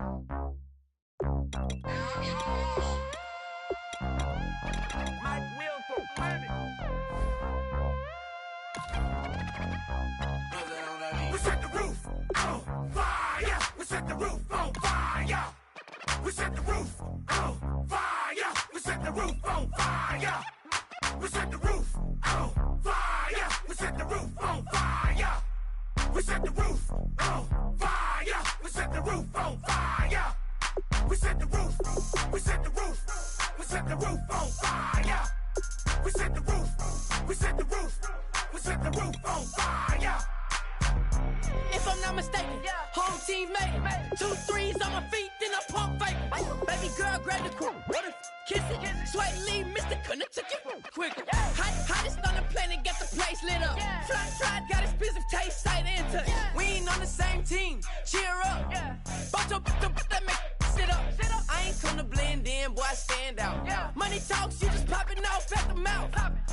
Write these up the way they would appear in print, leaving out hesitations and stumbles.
We set the roof on fire. We set the roof on fire. We set the roof on fire. We set the roof on fire. We set the roof on fire. We set the roof on fire. We set the roof on fire. We set the roof on fire. We set the roof. We set the roof. We set the roof on fire. We set the roof. We set the roof. We set the roof on fire. If I'm not mistaken, home team made it. 2 3s on my feet, then I pump fake. Baby girl, grab the crew. Kiss it. Sweat leave, Mr. Couldn't took it quicker. Hottest on the planet, got the place lit up. Fly, got expensive taste, sight into. We ain't on the same team. Cheer up. Bunch of that make sit up. I ain't come to blend in, boy, I stand out. Money talks, you just popping off at the mouth.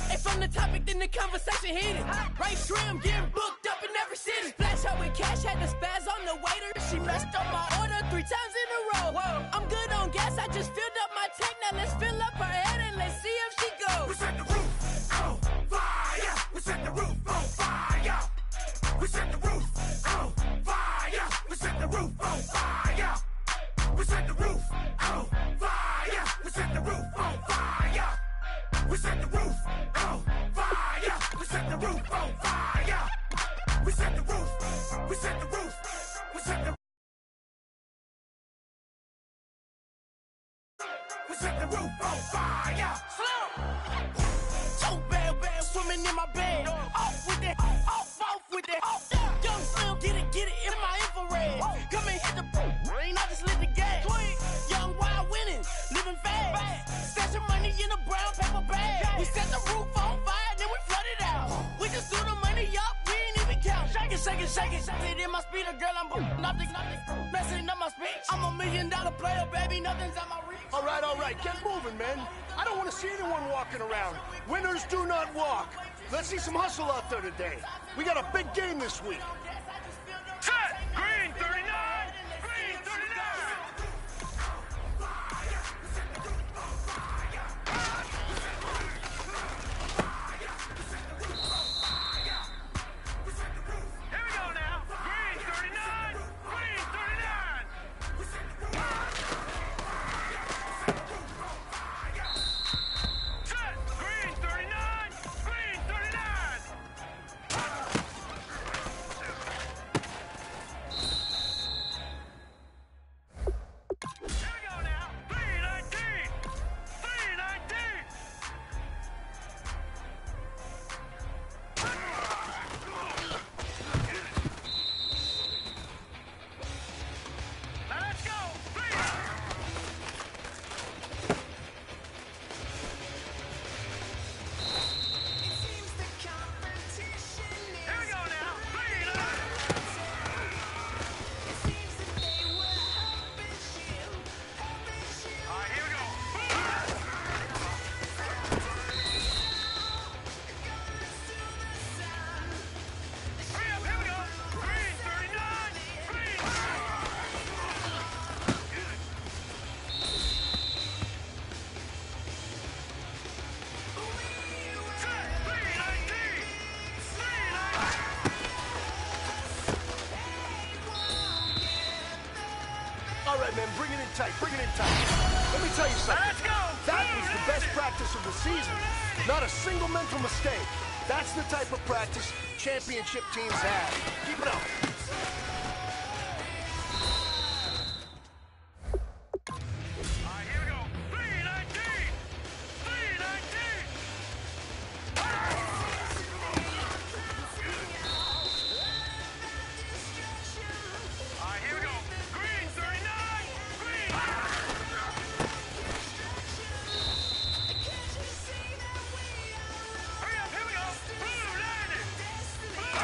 If from the topic, then the conversation heated. Right shrimp, getting booked up in every city. Splash out with cash, had the spaz on the waiter. She messed up my order 3 times in a row. I'm good on gas, I just filled up my tank. Now let's fill up her head and let's see if she goes. We set the roof on fire. We set the roof on fire. We set the roof on fire. We set the roof on fire. We set the roof on fire. We set the roof on fire. We set the roof on fire. We set the roof on fire. We set the roof. We set the roof. We set the. We set the roof on fire. So bad, swimming in my bed. Off with that, off with that. Young Slim, get it in my infrared. Come and hit the rain, I just lit the gas. Young wild winning, living fast. Stash your money in a brown paper bag. We set the roof on fire, then we flood it out. We just threw the money up, we ain't even count. Shake it in my speeder, girl, I'm nothing, messing up my speech. I'm $1 million player, baby, nothing's at my reach. All right, get moving, man. I don't want to see anyone walking around. Winners do not walk. Let's see some hustle out there today. We got a big game this week. Set! Green 39! Green 39! Here we go now. Green 39! Green 39! Set! Green 39! Green 39! Here we go now. 319! 319! Now let's go. 319! Here we go now. 319! All right, here we go. Hurry up, here we go. Green 39. Green. Set. 319. 319. All right, man, bring it in tight. Let me tell you something. Let's go. That was the best practice of the season. Not a single mental mistake. That's the type of practice championship teams have. Keep it up. All right, here we go. 319. 319. All right, here we go. Green 39. Green. Hurry up, here we go. Blue 90. Blue.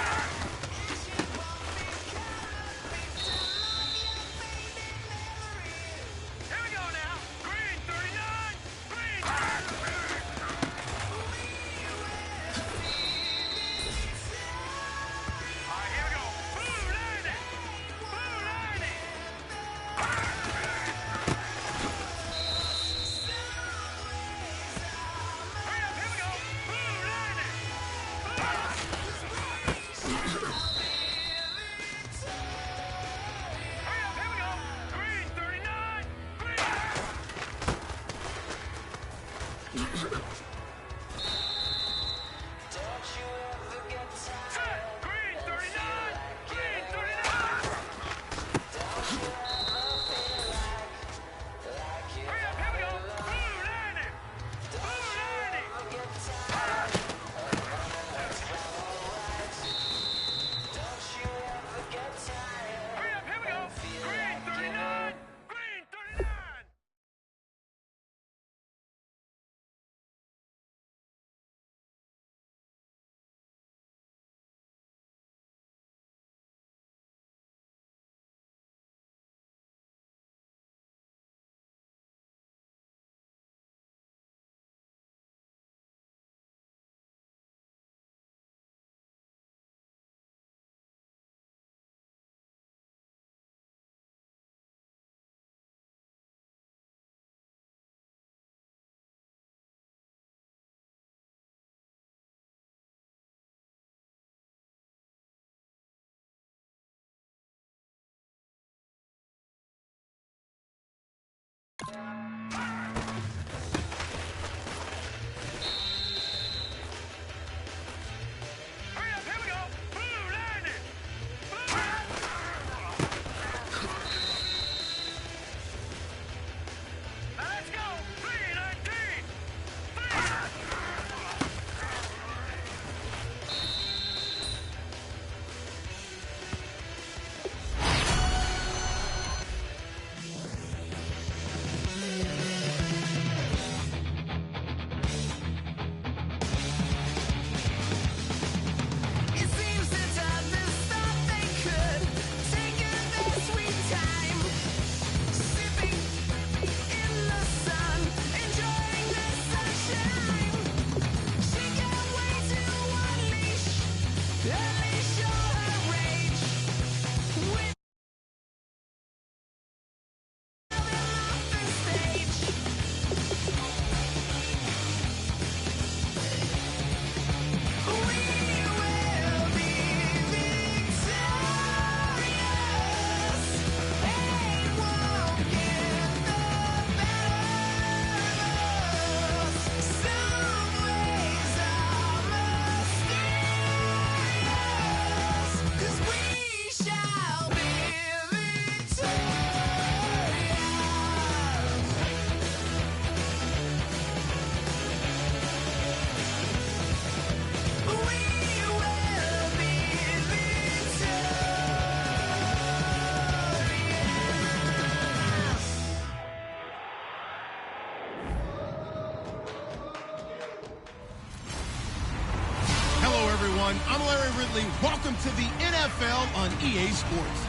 I'm Larry Ridley. Welcome to the NFL on EA Sports.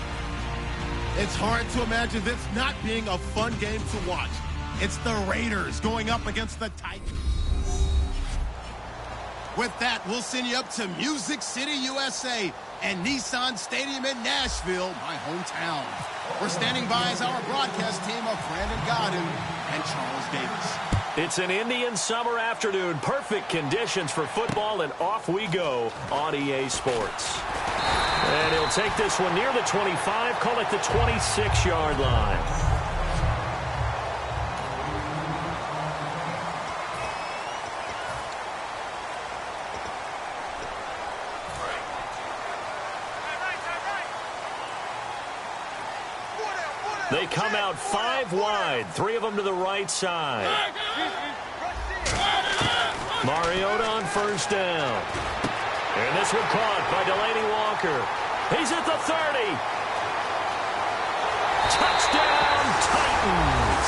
It's hard to imagine this not being a fun game to watch. It's the Raiders going up against the Titans. With that, we'll send you up to Music City, USA, and Nissan Stadium in Nashville, my hometown. We're standing by as our broadcast team of Brandon Godden and Charles Davis. It's an Indian summer afternoon. Perfect conditions for football, and off we go on EA Sports. And he'll take this one near the 25, call it the 26-yard line. They come out 5 wide, 3 of them to the right side. Mariota on first down. And this one caught by Delaney Walker. He's at the 30. Touchdown, Titans.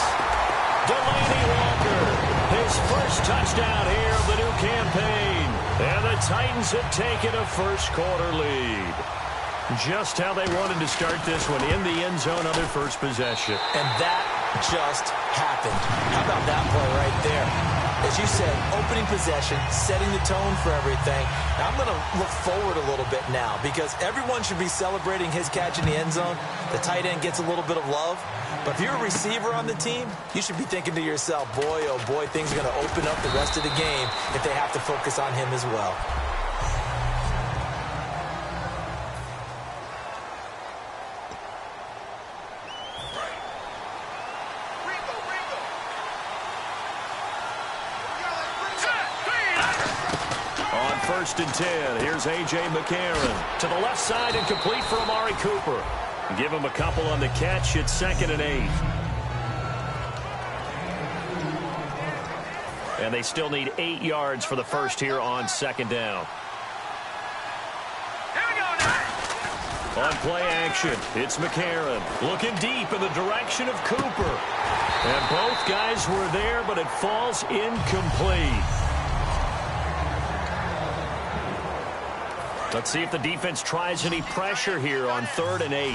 Delaney Walker, his first touchdown here of the new campaign. And the Titans have taken a first-quarter lead. Just how they wanted to start this one, in the end zone on their first possession. And that just happened. How about that play right there? As you said, opening possession, setting the tone for everything. Now I'm going to look forward a little bit now because everyone should be celebrating his catch in the end zone. The tight end gets a little bit of love. But if you're a receiver on the team, you should be thinking to yourself, boy, oh boy, things are going to open up the rest of the game if they have to focus on him as well. first and 10. Here's A.J. McCarron to the left side and complete for Amari Cooper. Give him a couple on the catch. It's 2nd and 8. And they still need 8 yards for the first here on 2nd down. On play action, it's McCarron looking deep in the direction of Cooper. And both guys were there, but it falls incomplete. Let's see if the defense tries any pressure here on 3rd and 8.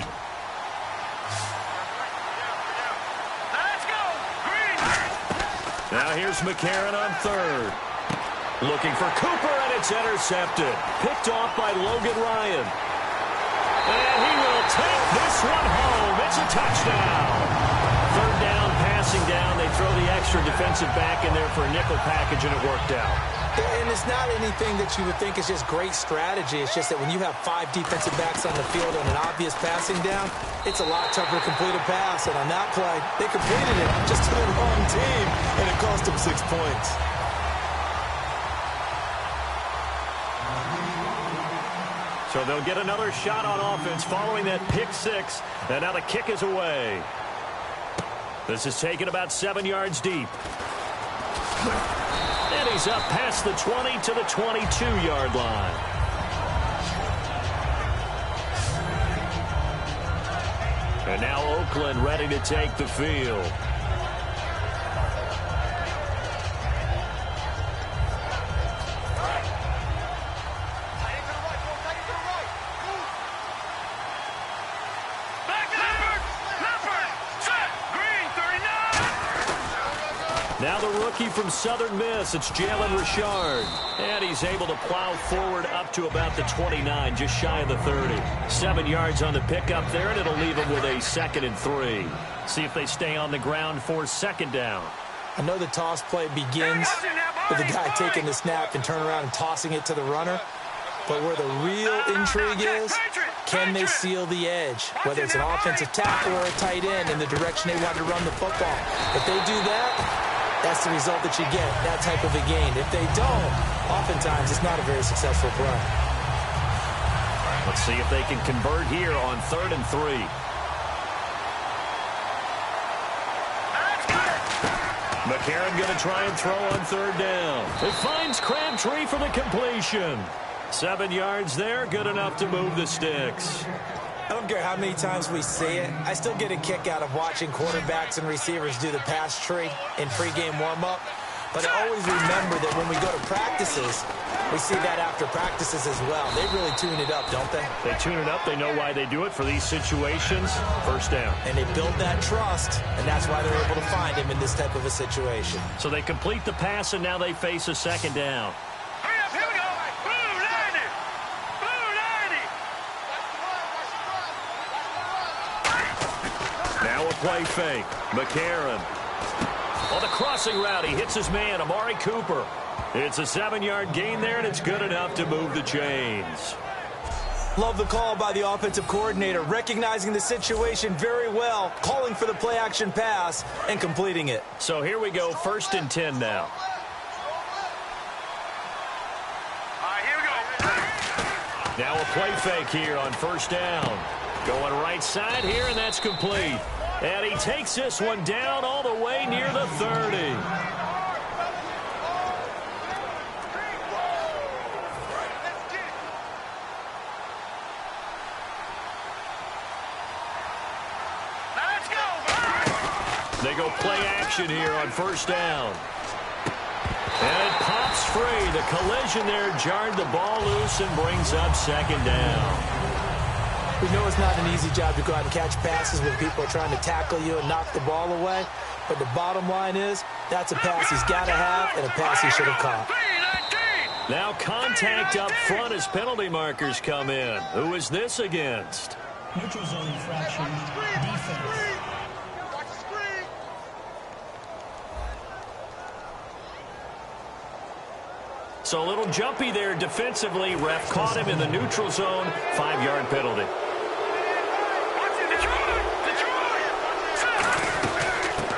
Now here's McCarron on 3rd. Looking for Cooper, and it's intercepted. Picked off by Logan Ryan. And he will take this one home. It's a touchdown. 3rd down, passing down. They throw the extra defensive back in there for a nickel package, and it worked out. And it's not anything that you would think is just great strategy. It's just that when you have 5 defensive backs on the field on an obvious passing down, it's a lot tougher to complete a pass. And on that play, they completed it just to the wrong team, and it cost them 6 points. So they'll get another shot on offense following that pick 6. And now the kick is away. This is taken about 7 yards deep. And he's up past the 20 to the 22-yard line. And now Oakland ready to take the field. Now the rookie from Southern Miss, it's Jalen Richard. And he's able to plow forward up to about the 29, just shy of the 30. 7 yards on the pickup there, and it'll leave him with a 2nd and 3. See if they stay on the ground for 2nd down. I know the toss play begins with the guy taking the snap and turning around and tossing it to the runner. But where the real intrigue is, can they seal the edge? Whether it's an offensive tackle or a tight end in the direction they want to run the football. If they do that, that's the result that you get, that type of a gain. If they don't, oftentimes it's not a very successful play. Let's see if they can convert here on 3rd and 3. McCarron going to try and throw on 3rd down. It finds Crabtree for the completion. 7 yards there, good enough to move the sticks. I don't care how many times we see it. I still get a kick out of watching quarterbacks and receivers do the pass tree in pregame warm-up. But I always remember that when we go to practices, we see that after practices as well. They really tune it up, don't they? They tune it up. They know why they do it for these situations. 1st down. And they build that trust, and that's why they're able to find him in this type of a situation. So they complete the pass, and now they face a 2nd down. Now a play fake. McCarron. On the crossing route, he hits his man, Amari Cooper. It's a 7-yard gain there, and it's good enough to move the chains. Love the call by the offensive coordinator, recognizing the situation very well, calling for the play-action pass, and completing it. So here we go, 1st and 10 now. Now a play fake here on 1st down. Going right side here, and that's complete. And he takes this one down all the way near the 30. They go play action here on 1st down. And it pops free. The collision there jarred the ball loose and brings up 2nd down. We know it's not an easy job to go out and catch passes when people are trying to tackle you and knock the ball away. But the bottom line is, that's a pass he's got to have and a pass he should have caught. Now contact up front as penalty markers come in. Who is this against? Neutral zone infraction, defense. So a little jumpy there defensively. Ref caught him in the neutral zone. 5-yard penalty.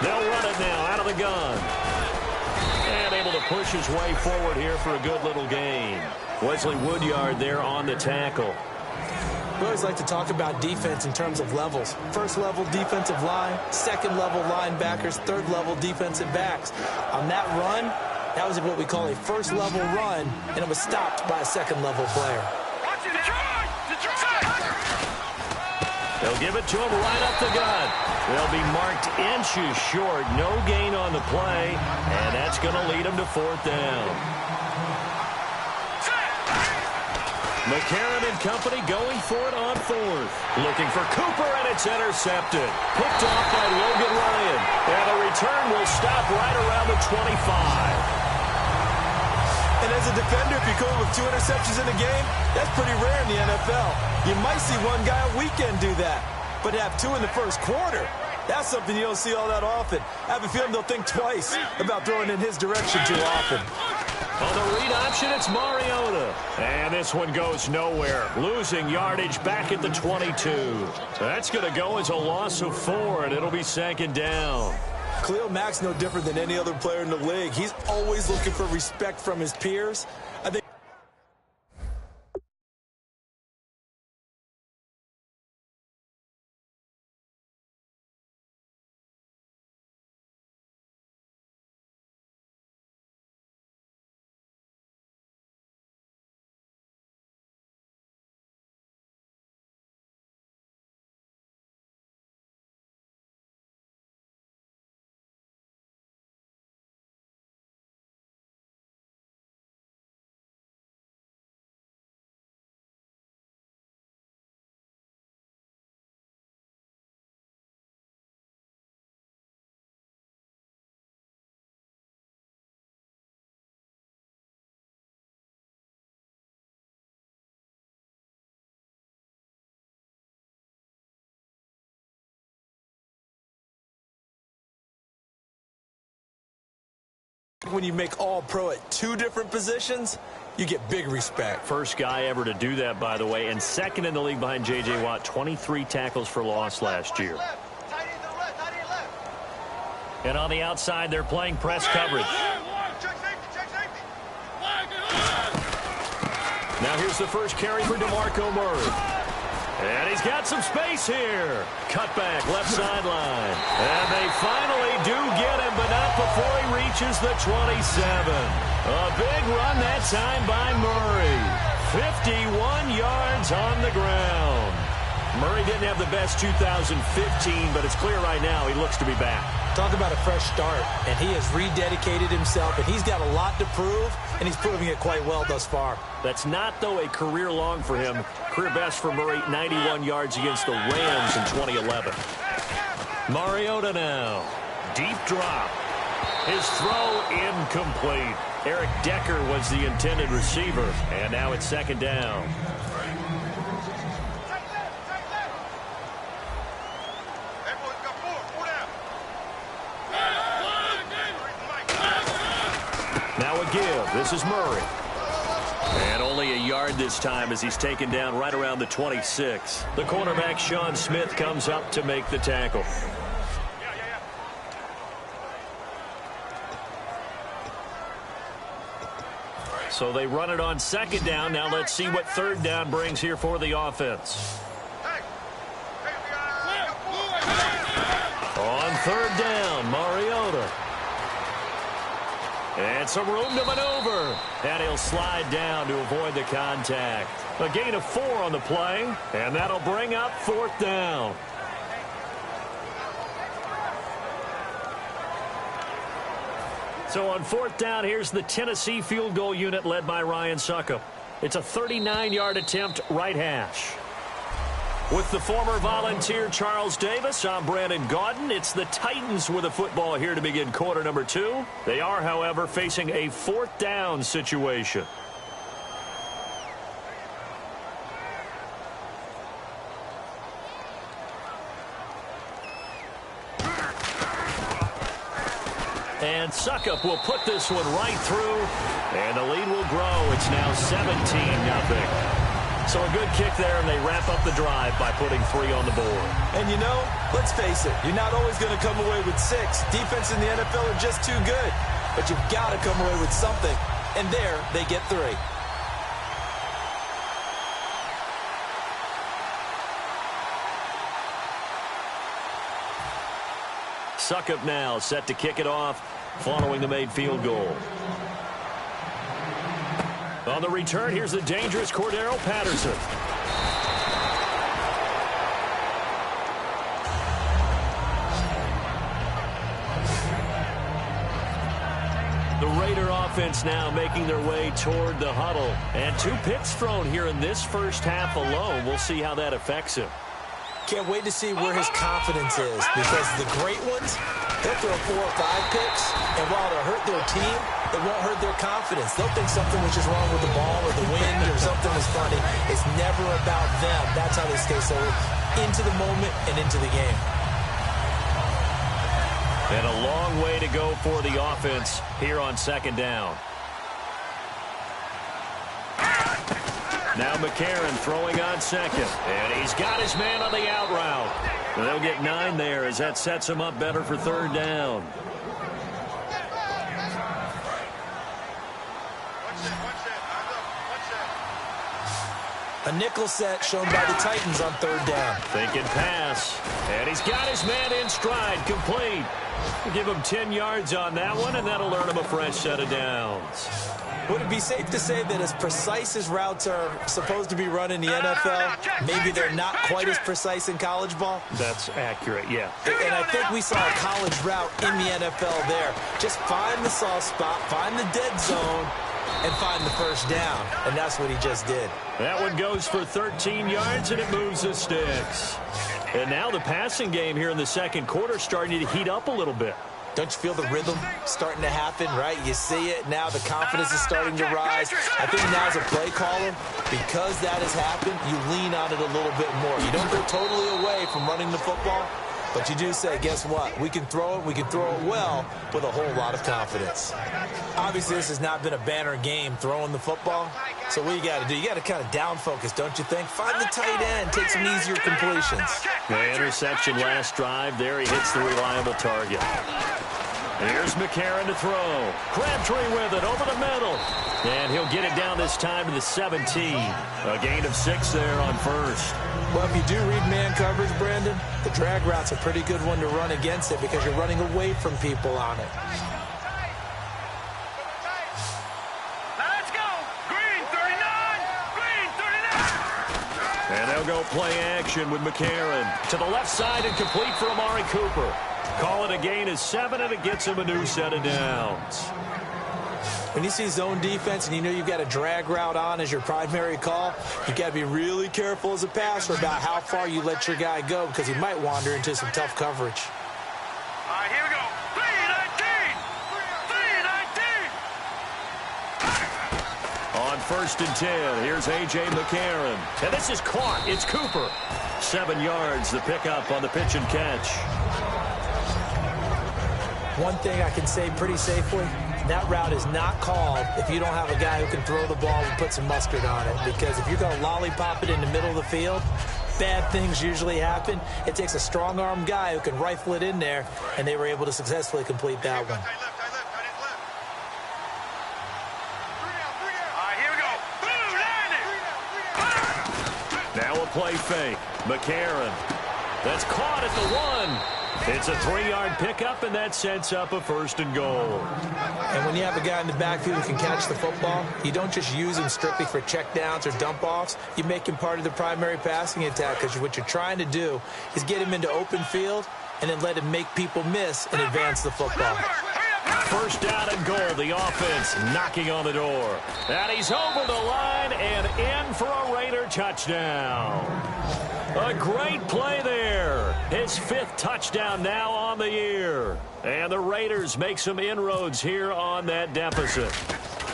They'll run it now out of the gun. And able to push his way forward here for a good little gain. Wesley Woodyard there on the tackle. We always like to talk about defense in terms of levels. First level defensive line, second level linebackers, third level defensive backs. On that run, that was what we call a first level run, and it was stopped by a second level player. They'll give it to him right up the gut. They'll be marked inches short. No gain on the play, and that's going to lead them to 4th down. McCarron and company going for it on 4th. Looking for Cooper, and it's intercepted. Picked off by Logan Ryan. And the return will stop right around the 25. And as a defender, if you come with 2 interceptions in a game, that's pretty rare in the NFL. You might see one guy a weekend do that. But to have 2 in the first quarter, that's something you don't see all that often. I have a feeling they'll think twice about throwing in his direction too often. On the read option, it's Mariota. And this one goes nowhere. Losing yardage back at the 22. That's going to go as a loss of 4, and it'll be 2nd down. Khalil Mack's no different than any other player in the league. He's always looking for respect from his peers. I think when you make all-pro at 2 different positions, you get big respect. First guy ever to do that, by the way, and 2nd in the league behind J.J. Watt, 23 tackles for loss last year. And on the outside, they're playing press coverage. Now here's the first carry for DeMarco Murray. And he's got some space here. Cutback, left sideline. And they finally do get him, but not before he reaches the 27. A big run that time by Murray. 51 yards on the ground. Murray didn't have the best 2015, but it's clear right now he looks to be back. Talk about a fresh start, and he has rededicated himself, and he's got a lot to prove, and he's proving it quite well thus far. That's not, though, a career long for him. Career best for Murray, 91 yards against the Rams in 2011. Mariota now. Deep drop. His throw incomplete. Eric Decker was the intended receiver, and now it's 2nd down. Now a give. This is Murray. And only a yard this time as he's taken down right around the 26. The cornerback, Sean Smith, comes up to make the tackle. So they run it on 2nd down. Now let's see what 3rd down brings here for the offense. On 3rd down, Mariota. And some room to maneuver. And he'll slide down to avoid the contact. A gain of 4 on the play. And that'll bring up 4th down. So on 4th down, here's the Tennessee field goal unit led by Ryan Succop. It's a 39-yard attempt, right hash. With the former Volunteer Charles Davis, I'm Brandon Gaudin. It's the Titans with a football here to begin quarter number 2. They are, however, facing a 4th down situation. And Succop will put this one right through, and the lead will grow. It's now 17-0. So a good kick there, and they wrap up the drive by putting 3 on the board. And you know, let's face it, you're not always going to come away with 6. Defense in the NFL are just too good. But you've got to come away with something. And there, they get 3. Suckup now set to kick it off following the made field goal. On the return, here's the dangerous Cordero Patterson. The Raider offense now making their way toward the huddle. And 2 picks thrown here in this first half alone. We'll see how that affects him. Can't wait to see where his confidence is, because the great ones, they'll throw 4 or 5 picks, and while it'll hurt their team, it won't hurt their confidence. They'll think something was just wrong with the ball or the wind or something was funny. It's never about them. That's how they stay so into the moment and into the game. And a long way to go for the offense here on second down. Now McCarron throwing on second. And he's got his man on the out route. And they'll get 9 there as that sets him up better for third down. A nickel set shown by the Titans on third down. Thinking pass. And he's got his man in stride, complete. We'll give him 10 yards on that one, and that'll earn him a fresh set of downs. Would it be safe to say that as precise as routes are supposed to be run in the NFL, maybe they're not quite as precise in college ball? That's accurate, yeah. And I think we saw a college route in the NFL there. Just find the soft spot, find the dead zone, and find the first down. And that's what he just did. That one goes for 13 yards, and it moves the sticks. And now the passing game here in the second quarter starting to heat up a little bit. Don't you feel the rhythm starting to happen, right? You see it now. The confidence is starting to rise. I think now as a play caller, because that has happened, you lean on it a little bit more. You don't go totally away from running the football, but you do say, guess what? We can throw it well with a whole lot of confidence. Obviously, this has not been a banner game throwing the football. So what you got to do, you got to kind of down focus, don't you think? Find the tight end, take some easier completions. The interception last drive there. He hits the reliable target. Here's McCarron to throw. Crabtree with it over the middle. And he'll get it down this time to the 17. A gain of 6 there on first. Well, if you do read man coverage, Brandon, the drag route's a pretty good one to run against it because you're running away from people on it. Let's go! Green 39! Green 39! And they'll go play action with McCarron. To the left side and complete for Amari Cooper. Call it a gain of 7, and it gets him a new set of downs. When you see zone defense and you know you've got a drag route on as your primary call, you got to be really careful as a passer about how far you let your guy go because he might wander into some tough coverage. All right, here we go. 3-19! 3-19! On first and 10, here's A.J. McCarron. And this is caught. It's Cooper. 7 yards, the pickup on the pitch and catch. One thing I can say pretty safely, that route is not called if you don't have a guy who can throw the ball and put some mustard on it. Because if you're going to lollipop it in the middle of the field, bad things usually happen. It takes a strong-arm guy who can rifle it in there, and they were able to successfully complete that one. Now a play fake. McCarron. That's caught at the 1. It's a 3-yard pickup, and that sets up a first and goal. And when you have a guy in the backfield who can catch the football, you don't just use him strictly for checkdowns or dump-offs. You make him part of the primary passing attack because what you're trying to do is get him into open field and then let him make people miss and advance the football. First down and goal. The offense knocking on the door. And he's over the line and in for a Raider touchdown. A great play there. His 5th touchdown now on the year. And the Raiders make some inroads here on that deficit.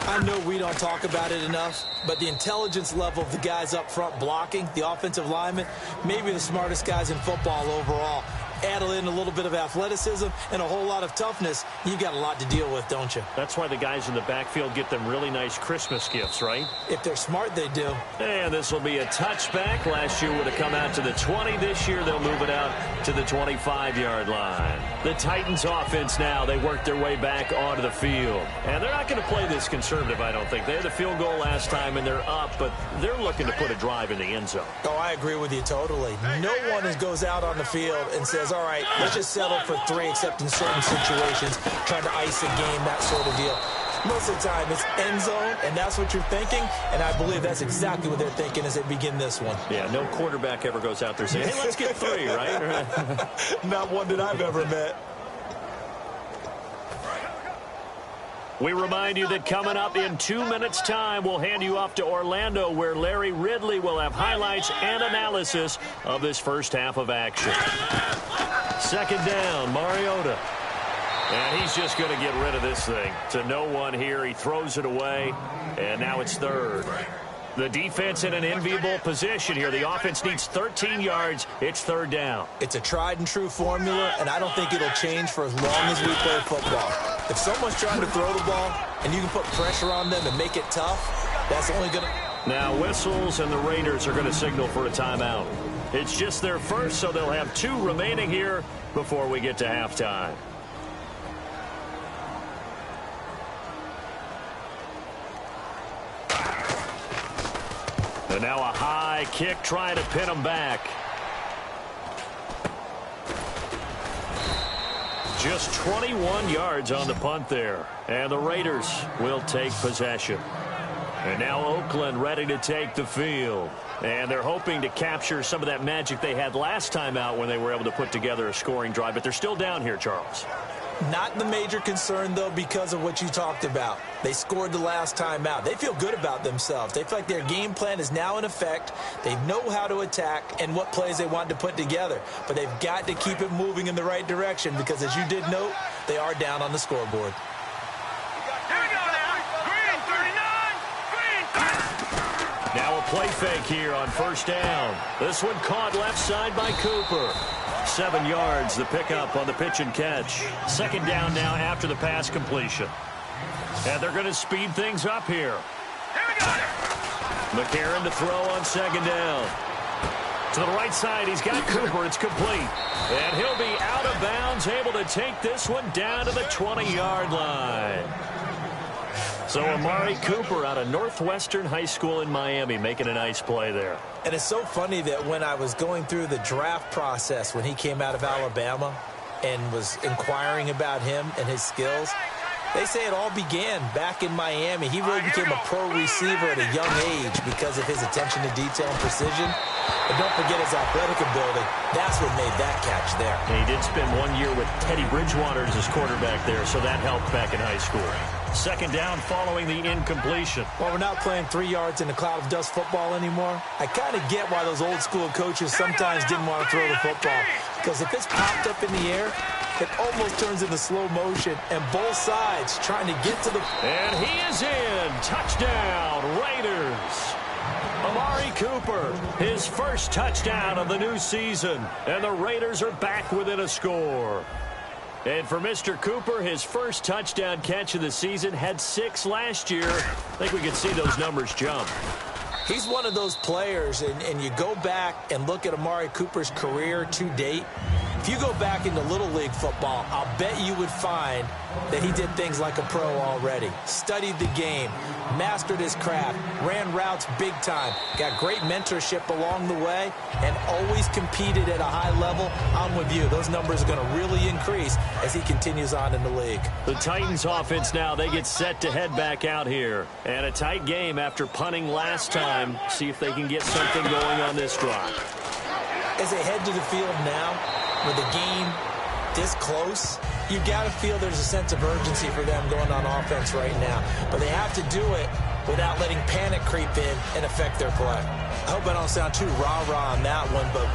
I know we don't talk about it enough, but the intelligence level of the guys up front blocking, the offensive linemen, maybe the smartest guys in football overall. Add in a little bit of athleticism and a whole lot of toughness, you got a lot to deal with, don't you? That's why the guys in the backfield get them really nice Christmas gifts, right? If they're smart, they do. And this will be a touchback. Last year would have come out to the 20. This year they'll move it out to the 25-yard line. The Titans offense now, they work their way back onto the field. And they're not going to play this conservative, I don't think. They had the field goal last time, and they're up, but they're looking to put a drive in the end zone. Oh, I agree with you totally. No one goes out on the field and says, all right, let's just settle for 3, except in certain situations, trying to ice a game, that sort of deal. Most of the time, it's end zone, and that's what you're thinking, and I believe that's exactly what they're thinking as they begin this one. Yeah, no quarterback ever goes out there saying, hey, let's get 3, right? Not one that I've ever met. We remind you that coming up in 2 minutes' time, we'll hand you off to Orlando, where Larry Ridley will have highlights and analysis of this first half of action. Second down, Mariota. And he's just going to get rid of this thing. To no one here. He throws it away, and now it's third. The defense in an enviable position here. The offense needs 13 yards. It's third down. It's a tried-and-true formula, and I don't think it'll change for as long as we play football. If someone's trying to throw the ball and you can put pressure on them and make it tough, that's only going to... Now whistles, and the Raiders are going to signal for a timeout. It's just their first, so they'll have 2 remaining here before we get to halftime. And now a high kick trying to pin them back. Just 21 yards on the punt there. And the Raiders will take possession. And now Oakland ready to take the field. And they're hoping to capture some of that magic they had last time out when they were able to put together a scoring drive. But they're still down here, Charles. Not the major concern, though, because of what you talked about. They scored the last time out. They feel good about themselves. They feel like their game plan is now in effect. They know how to attack and what plays they want to put together. But they've got to keep it moving in the right direction because, as you did note, they are down on the scoreboard. Now a play fake here on first down. This one caught left side by Cooper. 7 yards, the pickup on the pitch and catch. Second down now after the pass completion. And they're going to speed things up here. McCarron to throw on second down. To the right side, he's got Cooper. It's complete. And he'll be out of bounds, able to take this one down to the 20-yard line. So Amari Cooper out of Northwestern High School in Miami making a nice play there. And it's so funny that when I was going through the draft process when he came out of Alabama and was inquiring about him and his skills, they say it all began back in Miami. He really became a pro receiver at a young age because of his attention to detail and precision. But don't forget his athletic ability. That's what made that catch there. And he did spend 1 year with Teddy Bridgewater as his quarterback there, so that helped back in high school. Second down following the incompletion. Well, we're not playing 3 yards in a cloud of dust football anymore. I kind of get why those old school coaches sometimes didn't want to throw the football. Because if it's popped up in the air, it almost turns into slow motion. And both sides trying to get to the... And he is in. Touchdown, Raiders. Amari Cooper, his first touchdown of the new season. And the Raiders are back within a score. And for Mr. Cooper, his first touchdown catch of the season, had 6 last year. I think we can see those numbers jump. He's one of those players, and you go back and look at Amari Cooper's career to date. If you go back into Little League football, I'll bet you would find that he did things like a pro already. Studied the game, mastered his craft, ran routes big time, got great mentorship along the way, and always competed at a high level. I'm with you. Those numbers are going to really increase as he continues on in the league. The Titans offense now, they get set to head back out here. And a tight game after punting last time. See if they can get something going on this drive. As they head to the field now, with the game this close, you got to feel there's a sense of urgency for them going on offense right now. But they have to do it without letting panic creep in and affect their play. I hope I don't sound too rah-rah on that one, but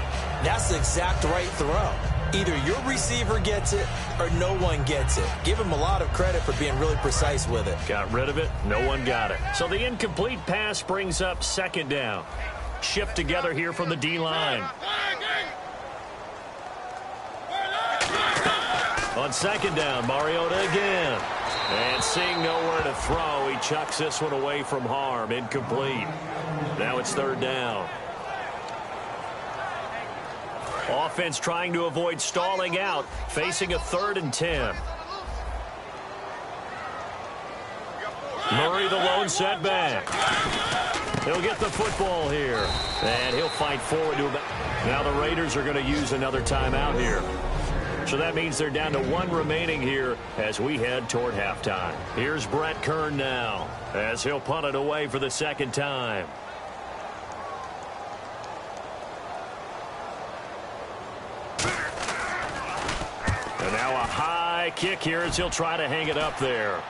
that's the exact right throw. Either your receiver gets it or no one gets it. Give him a lot of credit for being really precise with it. Got rid of it. No one got it. So the incomplete pass brings up second down. Shift together here from the D-line. On second down, Mariota again. And seeing nowhere to throw, he chucks this one away from harm. Incomplete. Now it's third down. Offense trying to avoid stalling out, facing a 3rd and 10. Murray, the lone setback. He'll get the football here. And he'll fight forward to him. Now the Raiders are going to use another timeout here. So that means they're down to 1 remaining here as we head toward halftime. Here's Brett Kern now as he'll punt it away for the second time. And now a high kick here as he'll try to hang it up there.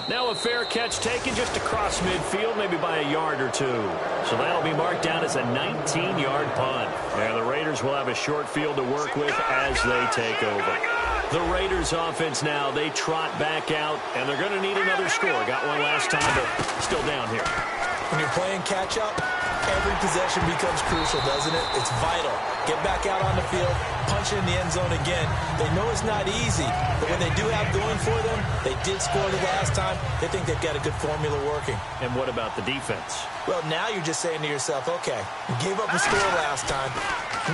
Now a fair catch taken just across midfield, maybe by a yard or 2. So that'll be marked down as a 19-yard punt. And the Raiders will have a short field to work with as they take over. The Raiders offense now, they trot back out, and they're going to need another score. Got one last time, but still down here. When you're playing catch-up, every possession becomes crucial, doesn't it? It's vital. Get back out on the field, punch it in the end zone again. They know it's not easy, but when they do have going for them, they did score the last time. They think they've got a good formula working. And what about the defense? Well, now you're just saying to yourself, okay, we gave up a score last time.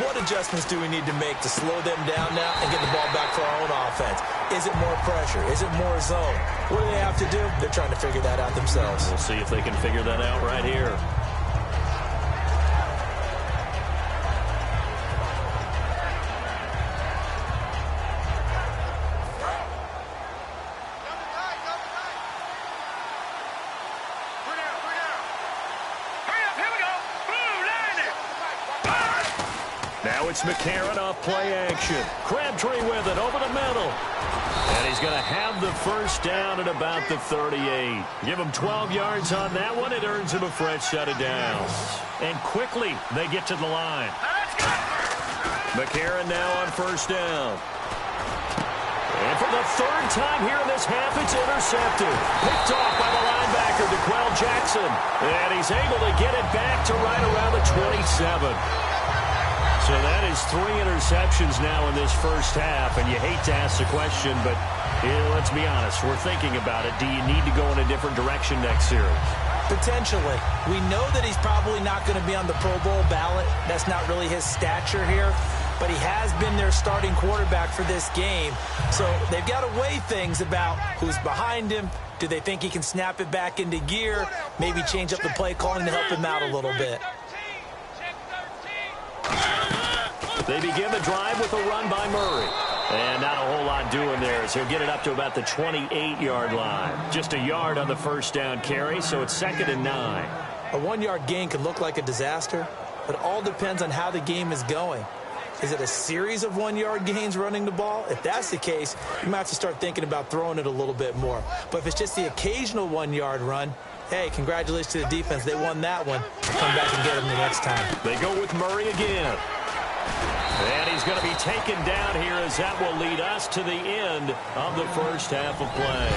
What adjustments do we need to make to slow them down now and get the ball back for our own offense? Is it more pressure? Is it more zone? What do they have to do? They're trying to figure that out themselves. We'll see if they can figure that out right here. Now it's McCarron off play action. Crabtree with it over the middle. And he's going to have the first down at about the 38. Give him 12 yards on that one. It earns him a fresh set of downs. And quickly they get to the line. McCarron now on first down. And for the 3rd time here in this half, it's intercepted. Picked off by the linebacker, DeQuell Jackson. And he's able to get it back to right around the 27. So that is 3 interceptions now in this first half, and you hate to ask the question, but let's be honest, we're thinking about it. Do you need to go in a different direction next series? Potentially. We know that he's probably not going to be on the Pro Bowl ballot. That's not really his stature here, but he has been their starting quarterback for this game. So they've got to weigh things about who's behind him. Do they think he can snap it back into gear? Maybe change up the play calling to help him out a little bit. They begin the drive with a run by Murray. And not a whole lot doing there as he'll get it up to about the 28-yard line. Just a yard on the first down carry, so it's 2nd and 9. A 1-yard gain can look like a disaster, but it all depends on how the game is going. Is it a series of 1-yard gains running the ball? If that's the case, you might have to start thinking about throwing it a little bit more. But if it's just the occasional 1-yard run, hey, congratulations to the defense. They won that one. Come back and get them the next time. They go with Murray again. And he's going to be taken down here as that will lead us to the end of the first half of play.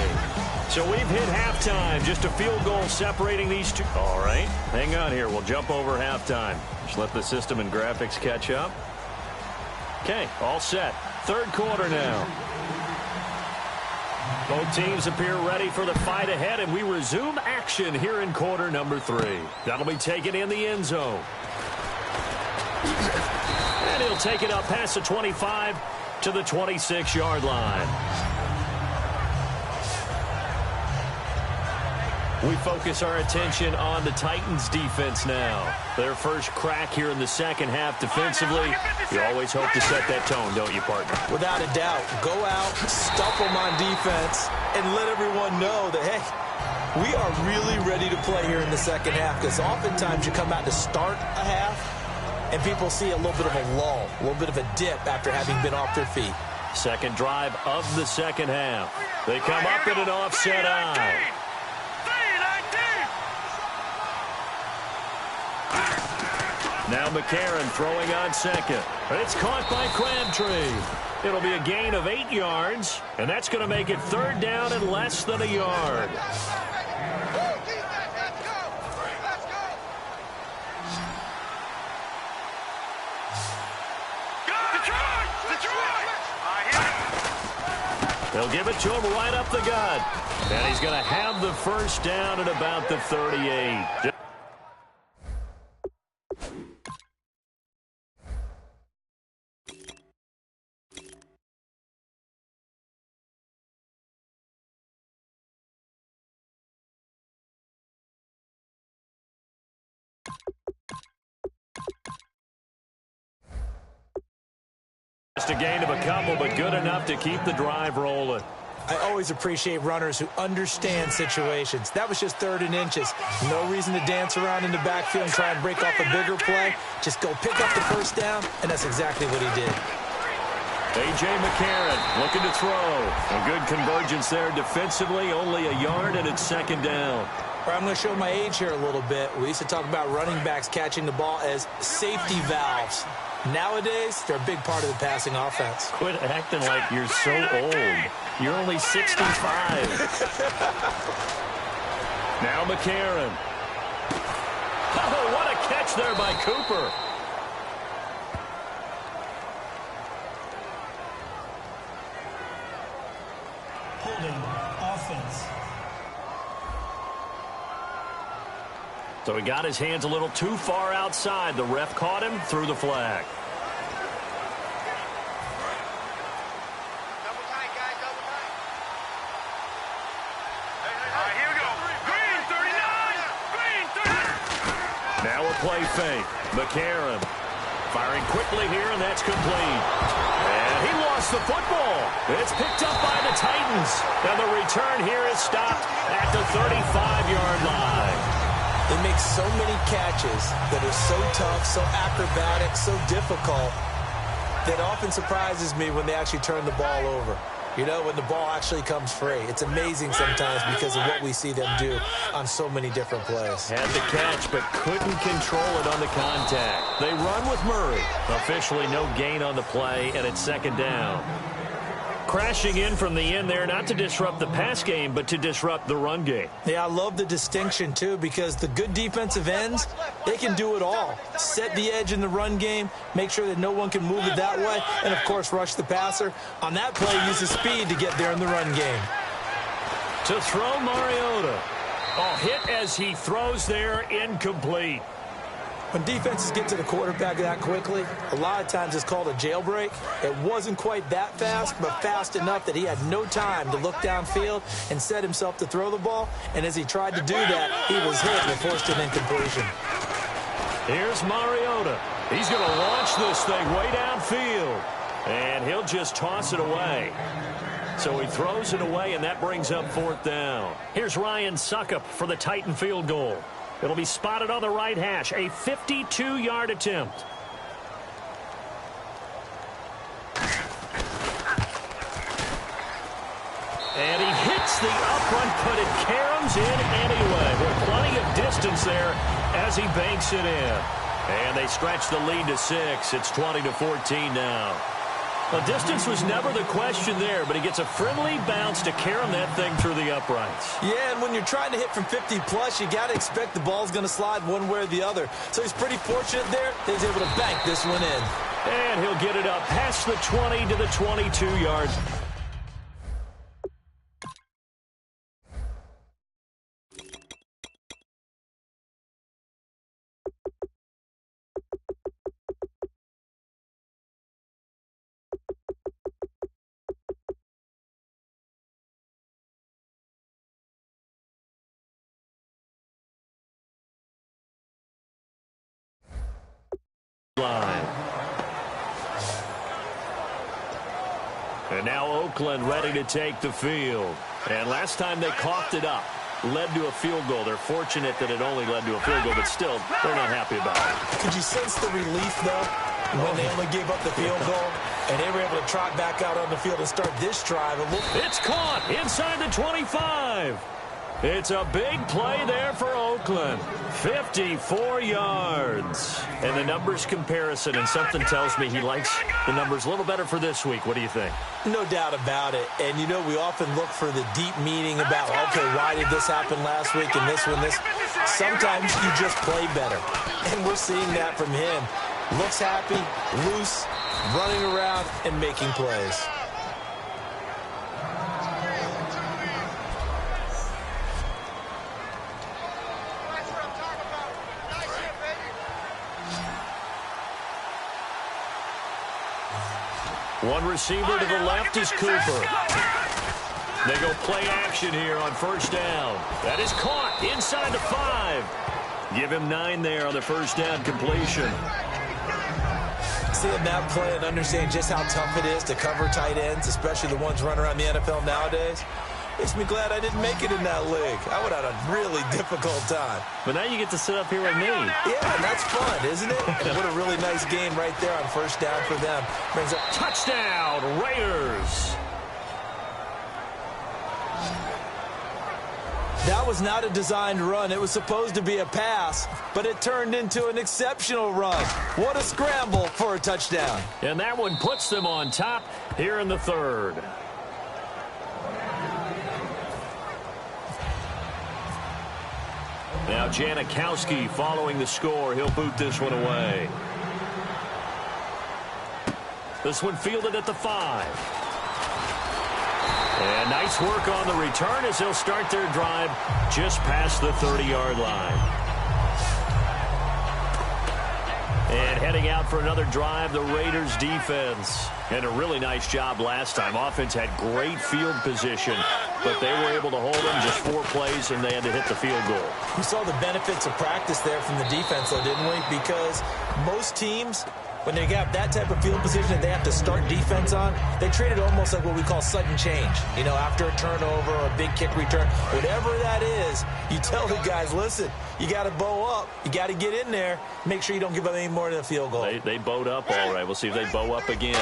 So we've hit halftime. Just a field goal separating these two. All right, hang on here. We'll jump over halftime. Just let the system and graphics catch up. Okay, all set. 3rd quarter now. Both teams appear ready for the fight ahead, and we resume action here in quarter number 3. That'll be taken in the end zone. And he'll take it up past the 25 to the 26-yard line. We focus our attention on the Titans defense now. Their first crack here in the second half defensively. You always hope to set that tone, don't you, partner? Without a doubt. Go out, stump them on defense, and let everyone know that, hey, we are really ready to play here in the second half, because oftentimes you come out to start a half, and people see a little bit of a lull, a little bit of a dip after having been off their feet. Second drive of the second half. They come up in an offset eye. Now McCarron throwing on second. It's caught by Crabtree. It'll be a gain of 8 yards, and that's going to make it 3rd down and less than a yard. They'll give it to him right up the gut. And he's going to have the first down at about the 38. Just a gain of a couple, but good enough to keep the drive rolling. I always appreciate runners who understand situations. That was just 3rd and inches. No reason to dance around in the backfield and try and break off a bigger play. Just go pick up the first down, and that's exactly what he did. A.J. McCarron looking to throw. A good convergence there defensively, only a yard, and it's 2nd down. I'm going to show my age here a little bit. We used to talk about running backs catching the ball as safety valves. Nowadays, they're a big part of the passing offense. Quit acting like you're so old. You're only 65. Now McCarron. Oh, what a catch there by Cooper. Holding offense. So he got his hands a little too far outside. The ref caught him, threw the flag. Double tight, guys, double tight. All right, here we go. Green, 39. Green, 39. Now a play fake. McCarron firing quickly here, and that's complete. And he lost the football. It's picked up by the Titans. And the return here is stopped at the 35-yard line. They make so many catches that are so tough, so acrobatic, so difficult, that often surprises me when they actually turn the ball over. You know, when the ball actually comes free. It's amazing sometimes because of what we see them do on so many different plays. Had the catch, but couldn't control it on the contact. They run with Murray. Officially no gain on the play, and it's 2nd down. Crashing in from the end there, not to disrupt the pass game, but to disrupt the run game. Yeah, I love the distinction, too, because the good defensive ends, they can do it all. Set the edge in the run game, make sure that no one can move it that way, and, of course, rush the passer. On that play, use the speed to get there in the run game. To throw Mariota. Oh, hit as he throws there, incomplete. When defenses get to the quarterback that quickly, a lot of times it's called a jailbreak. It wasn't quite that fast, but fast enough that he had no time to look downfield and set himself to throw the ball. And as he tried to do that, he was hit and forced an incompletion. Here's Mariota. He's going to launch this thing way downfield. And he'll just toss it away. So he throws it away, and that brings up 4th down. Here's Ryan Suckup for the Titan field goal. It'll be spotted on the right hash, a 52-yard attempt. And he hits the upright, but it caroms in anyway. With plenty of distance there as he banks it in. And they stretch the lead to 6. It's 20-14 now. The distance was never the question there, but he gets a friendly bounce to carom that thing through the uprights. Yeah, and when you're trying to hit from 50-plus, you got to expect the ball's going to slide one way or the other. So he's pretty fortunate there that he's able to bank this one in. And he'll get it up past the 20 to the 22-yard. Line. And now Oakland ready to take the field. And last time they coughed it up, led to a field goal. They're fortunate that it only led to a field goal, but still, they're not happy about it. Could you sense the relief, though, when they only gave up the field goal and they were able to trot back out on the field and start this drive? It's caught inside the 25. It's a big play there for Oakland. 54 yards. And the numbers comparison, and something tells me he likes the numbers a little better for this week. What do you think? No doubt about it. And, you know, we often look for the deep meaning about, okay, why did this happen last week and this one, this? Sometimes you just play better. And we're seeing that from him. Looks happy, loose, running around, and making plays. One receiver to the left is Cooper. They go play action here on first down. That is caught inside the 5. Give him 9 there on the first down completion. seeing that play and understanding just how tough it is to cover tight ends, especially the ones running around the NFL nowadays, makes me glad I didn't make it in that league. I would have had a really difficult time. But now you get to sit up here with me. Yeah, and that's fun, isn't it? And what a really nice game right there on first down for them. Brings up Touchdown, Raiders. That was not a designed run. It was supposed to be a pass, but it turned into an exceptional run. What a scramble for a touchdown. And that one puts them on top here in the third. Now Janikowski following the score. He'll boot this one away. This one fielded at the 5. And nice work on the return as they'll start their drive just past the 30-yard line. And heading out for another drive, the Raiders defense. And a really nice job last time. Offense had great field position, but they were able to hold them just 4 plays, and they had to hit the field goal. We saw the benefits of practice there from the defense, though, didn't we? Because most teams, when they got that type of field position that they have to start defense on, they treat it almost like what we call sudden change. You know, after a turnover or a big kick return, whatever that is, you tell the guys, listen, you got to bow up. You got to get in there. Make sure you don't give up any more than a field goal. They bowed up all right. We'll see if they bow up again.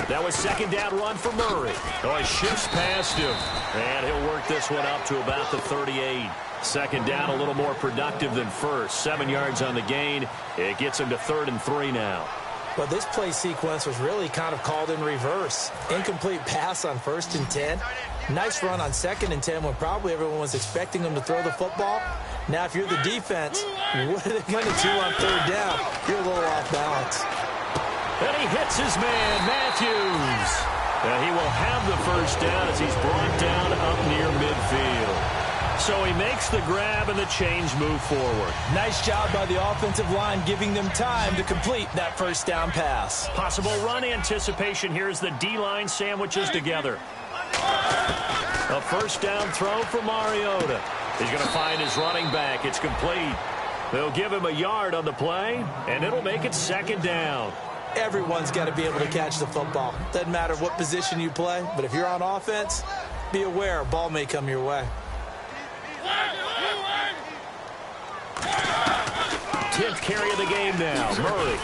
That was second down run for Murray. Oh, he shifts past him. And he'll work this one up to about the 38. Second down, a little more productive than first. 7 yards on the gain. It gets him to 3rd and 3 now. Well, this play sequence was really kind of called in reverse. Incomplete pass on 1st and 10. Nice run on 2nd and 10 when probably everyone was expecting them to throw the football. Now, if you're the defense, what are they going to do on 3rd down? You're a little off balance. And he hits his man, Matthews. And he will have the first down as he's brought down up near midfield. So he makes the grab and the chains move forward. Nice job by the offensive line giving them time to complete that first down pass. Possible run anticipation. Here's the D-line sandwiches together. A first down throw for Mariota. He's going to find his running back. It's complete. They'll give him a yard on the play, and it'll make it 2nd down. Everyone's got to be able to catch the football. Doesn't matter what position you play, but if you're on offense, be aware a ball may come your way. 10th carry of the game now, Murray.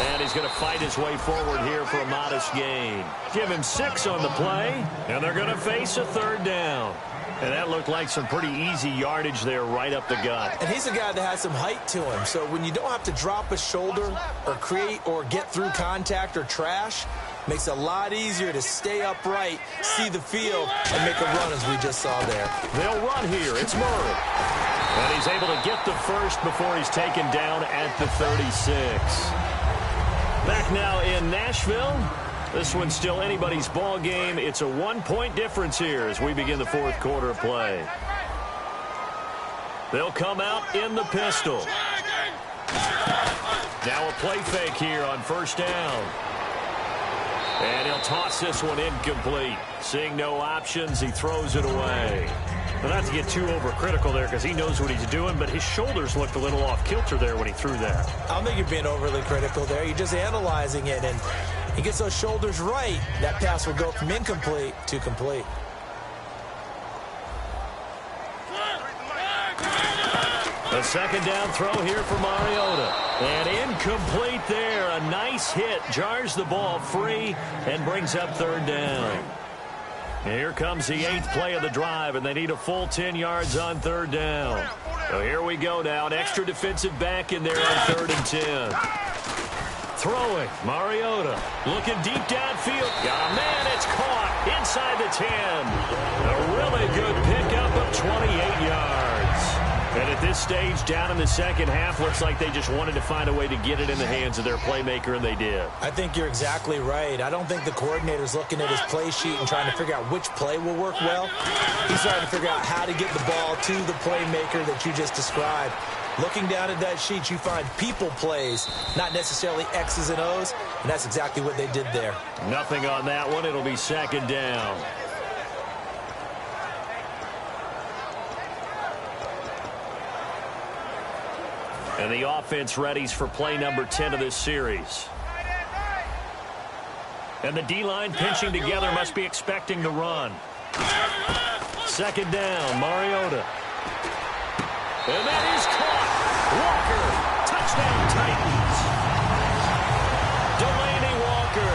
And he's going to fight his way forward here for a modest gain. Give him 6 on the play, and they're going to face a 3rd down. And that looked like some pretty easy yardage there right up the gut. And he's a guy that has some height to him. So when you don't have to drop a shoulder or create or get through contact or trash, makes it a lot easier to stay upright, see the field, and make a run as we just saw there. They'll run here. It's Murray. And he's able to get the first before he's taken down at the 36. Back now in Nashville. This one's still anybody's ball game. It's a 1-point difference here as we begin the 4th quarter of play. They'll come out in the pistol. Now a play fake here on first down. And he'll toss this one incomplete. Seeing no options, he throws it away. But not to get too overcritical there because he knows what he's doing, but his shoulders looked a little off kilter there when he threw that. I don't think you're being overly critical there. You're just analyzing it, and he gets those shoulders right. That pass will go from incomplete to complete. A second down throw here for Mariota. And incomplete there. A nice hit. Jars the ball free and brings up 3rd down. Here comes the 8th play of the drive, and they need a full 10 yards on 3rd down. So here we go now. An extra defensive back in there on 3rd and 10. Throwing, Mariota. Looking deep downfield. Got a man. It's caught inside the 10. A really good pickup of 28 yards. And at this stage, down in the second half, looks like they just wanted to find a way to get it in the hands of their playmaker, and they did. I think you're exactly right. I don't think the coordinator's looking at his play sheet and trying to figure out which play will work well. He's trying to figure out how to get the ball to the playmaker that you just described. Looking down at that sheet, you find people plays, not necessarily X's and O's, and that's exactly what they did there. Nothing on that one. It'll be 2nd down. And the offense readies for play number 10 of this series. And the D-line pinching together must be expecting the run. Second down, Mariota. And that is caught. Walker, touchdown Titans. Delaney Walker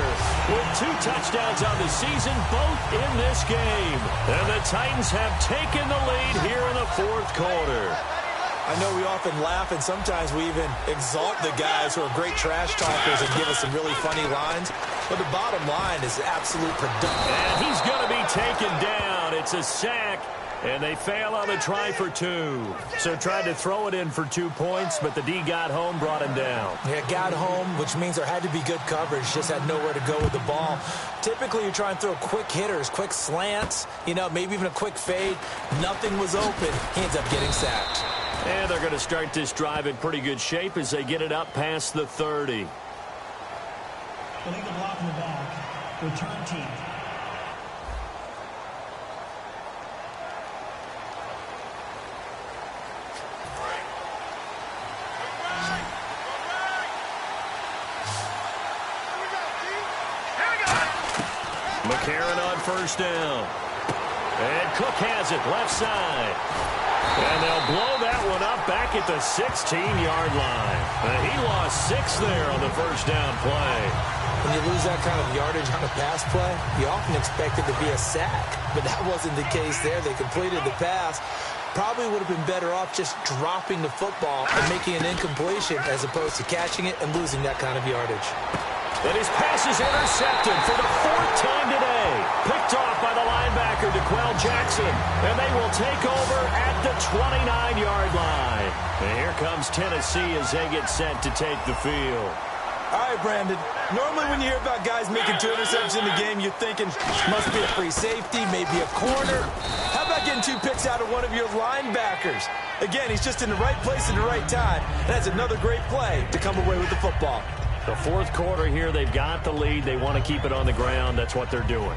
with 2 touchdowns on the season, both in this game. And the Titans have taken the lead here in the 4th quarter. I know we often laugh, and sometimes we even exalt the guys who are great trash talkers and give us some really funny lines. But the bottom line is absolute production. And he's going to be taken down. It's a sack, and they fail on the try for 2. So tried to throw it in for 2 points, but the D got home, brought him down. Yeah, got home, which means there had to be good coverage. Just had nowhere to go with the ball. Typically, you try and throw quick hitters, quick slants, maybe even a quick fade. Nothing was open. He ends up getting sacked. And they're going to start this drive in pretty good shape as they get it up past the 30. Illegal block in the back. Return team. McCarron on first down. And Cook has it left side. And they'll blow that one up back at the 16-yard line. He lost 6 there on the first down play. When you lose that kind of yardage on a pass play, you often expect it to be a sack. But that wasn't the case there. They completed the pass. Probably would have been better off just dropping the football and making an incompletion as opposed to catching it and losing that kind of yardage. And his pass is intercepted for the 4th time today. Picked off by the linebacker, DeQuell Jackson. And they will take over at the 29-yard line. And here comes Tennessee as they get set to take the field. All right, Brandon. Normally when you hear about guys making 2 interceptions in the game, you're thinking must be a free safety, maybe a corner. How about getting 2 picks out of one of your linebackers? Again, he's just in the right place at the right time. And that's another great play to come away with the football. The 4th quarter here, they've got the lead. They want to keep it on the ground. That's what they're doing.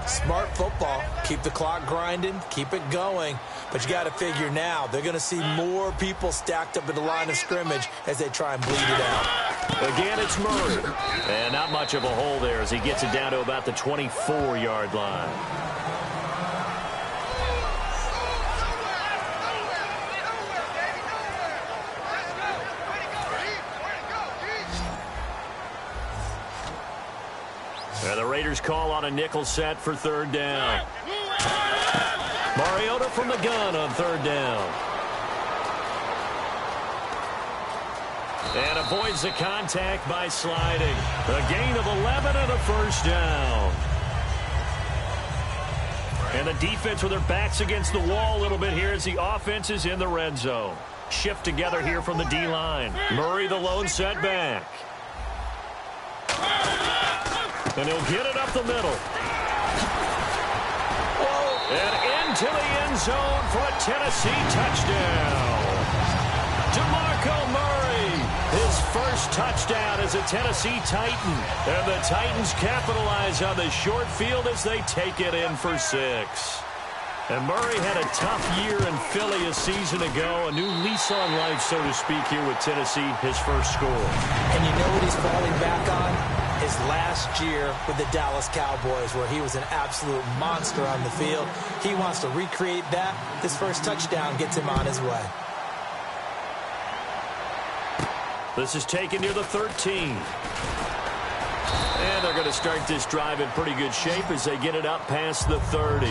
Smart football. Keep the clock grinding. Keep it going. But you got to figure now, they're going to see more people stacked up at the line of scrimmage as they try and bleed it out. Again, it's Murray. And not much of a hole there as he gets it down to about the 24-yard line. And the Raiders call on a nickel set for 3rd down. Mariota from the gun on 3rd down. And avoids the contact by sliding. A gain of 11 and a 1st down. And the defense with their backs against the wall a little bit here as the offense is in the red zone. Shift together here from the D-line. Murray the lone setback. And he'll get it up the middle. And into the end zone for a Tennessee touchdown. DeMarco Murray, his first touchdown as a Tennessee Titan. And the Titans capitalize on the short field as they take it in for 6. And Murray had a tough year in Philly a season ago. A new lease on life, so to speak, here with Tennessee, his first score. And you know what he's falling back on? His last year with the Dallas Cowboys, where he was an absolute monster on the field. He wants to recreate that. This first touchdown gets him on his way. This is taken near the 13. And they're going to start this drive in pretty good shape as they get it up past the 30.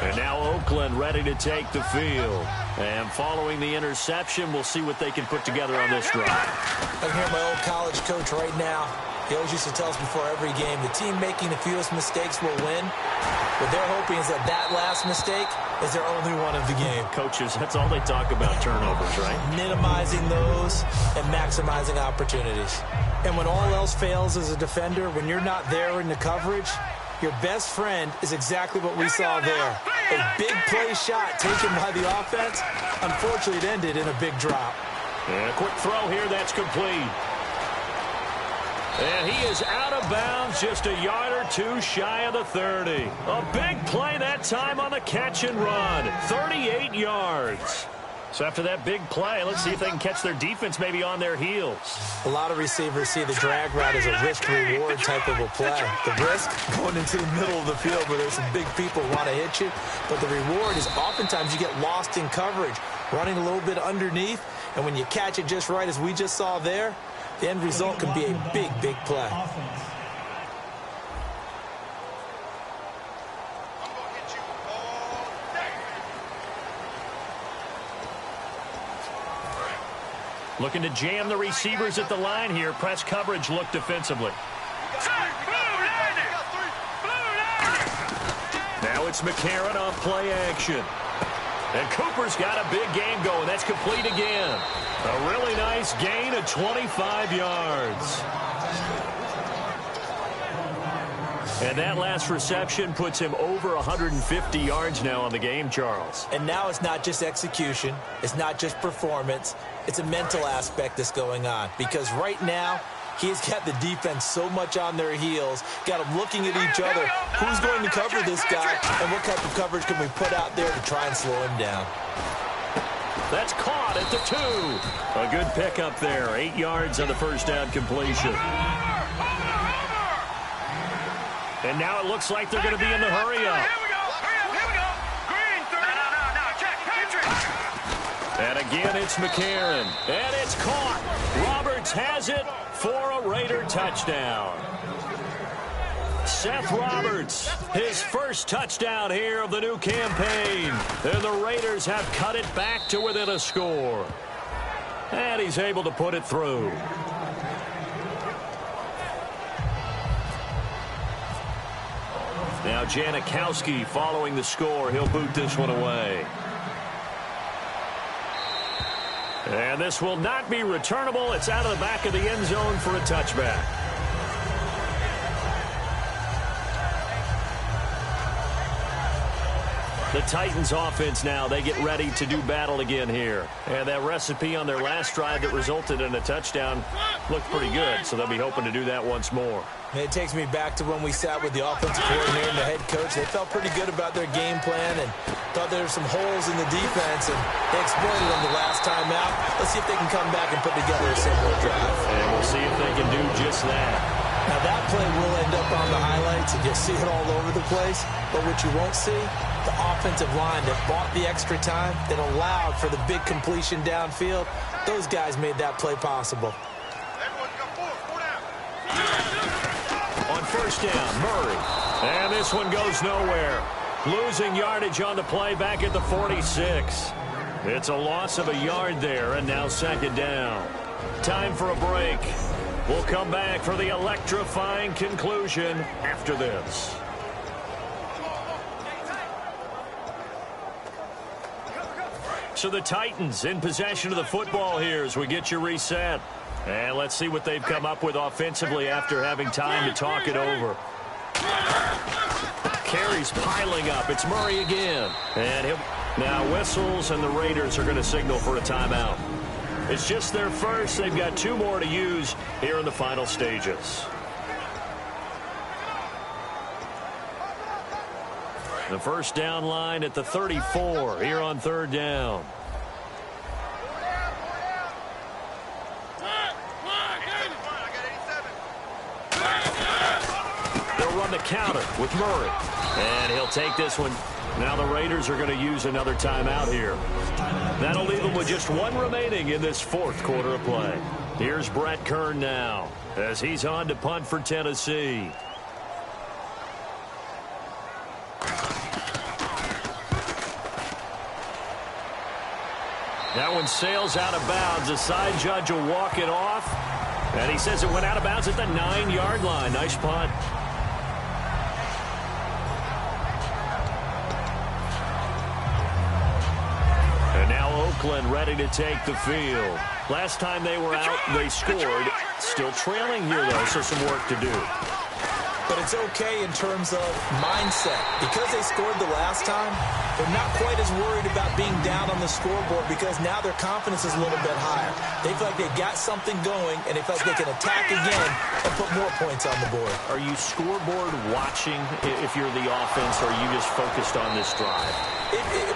And now Oakland ready to take the field. And following the interception, we'll see what they can put together on this drive. I can hear my old college coach right now. He always used to tell us before every game, the team making the fewest mistakes will win. What they're hoping is that that last mistake is their only one of the game. Coaches, that's all they talk about, turnovers, right? Minimizing those and maximizing opportunities. And when all else fails as a defender, when you're not there in the coverage, your best friend is exactly what we saw there. A big play shot taken by the offense. Unfortunately, it ended in a big drop. And a quick throw here, that's complete. And he is out of bounds, just a yard or two shy of the 30. A big play that time on the catch and run. 38 yards. So after that big play, let's see if they can catch their defense maybe on their heels. A lot of receivers see the drag route as a risk-reward type of a play. The risk, going into the middle of the field where there's some big people who want to hit you. But the reward is oftentimes you get lost in coverage, running a little bit underneath. And when you catch it just right, as we just saw there, the end result can be a big, big play. Looking to jam the receivers at the line here. Press coverage look defensively. Now it's McCarron on play action. And Cooper's got a big game going. That's complete again. A really nice gain of 25 yards. And that last reception puts him over 150 yards now on the game, Charles. And now it's not just execution. It's not just performance. It's a mental aspect that's going on. Because right now, he's got the defense so much on their heels, got them looking at each other. Who's going to cover this guy, and what type of coverage can we put out there to try and slow him down? That's caught at the 2. A good pickup there. 8 yards on the first down completion. And now it looks like they're going to be in the hurry-up. Here we go. Green, 30. No. Check. And again, it's McCarron. And it's caught. Roberts has it for a Raider touchdown. Seth Roberts, his first touchdown here of the new campaign. And the Raiders have cut it back to within a score. And he's able to put it through. Now Janikowski following the score. He'll boot this one away. And this will not be returnable. It's out of the back of the end zone for a touchback. The Titans offense now, they get ready to do battle again here. And that recipe on their last drive that resulted in a touchdown looked pretty good, so they'll be hoping to do that once more. It takes me back to when we sat with the offensive coordinator and the head coach. They felt pretty good about their game plan and thought there were some holes in the defense, and they exploited them the last time out. Let's see if they can come back and put together a similar drive. And we'll see if they can do just that. Now, that play will end up on the highlights, and you'll see it all over the place. But what you won't see, the offensive line that bought the extra time, that allowed for the big completion downfield, those guys made that play possible. On first down, Murray. And this one goes nowhere. Losing yardage on the play back at the 46. It's a loss of a yard there, and now second down. Time for a break. We'll come back for the electrifying conclusion after this. So the Titans in possession of the football here as we get you reset. And let's see what they've come up with offensively after having time to talk it over. Carries piling up. It's Murray again. And he'll now whistles, and the Raiders are going to signal for a timeout. It's just their first. They've got 2 more to use here in the final stages. The first down line at the 34 here on third down. They'll run the counter with Murray. And he'll take this one. Now the Raiders are going to use another timeout here. That'll leave them with just 1 remaining in this fourth quarter of play. Here's Brett Kern now as he's on to punt for Tennessee. That one sails out of bounds. The side judge will walk it off. And he says it went out of bounds at the 9-yard line. Nice punt. And now Oakland ready to take the field. Last time they were out, they scored. Still trailing here, though, so some work to do. But it's okay in terms of mindset. Because they scored the last time, they're not quite as worried about being down on the scoreboard because now their confidence is a little bit higher. They feel like they got something going, and they feel like they can attack again and put more points on the board. Are you scoreboard watching if you're the offense, or are you just focused on this drive?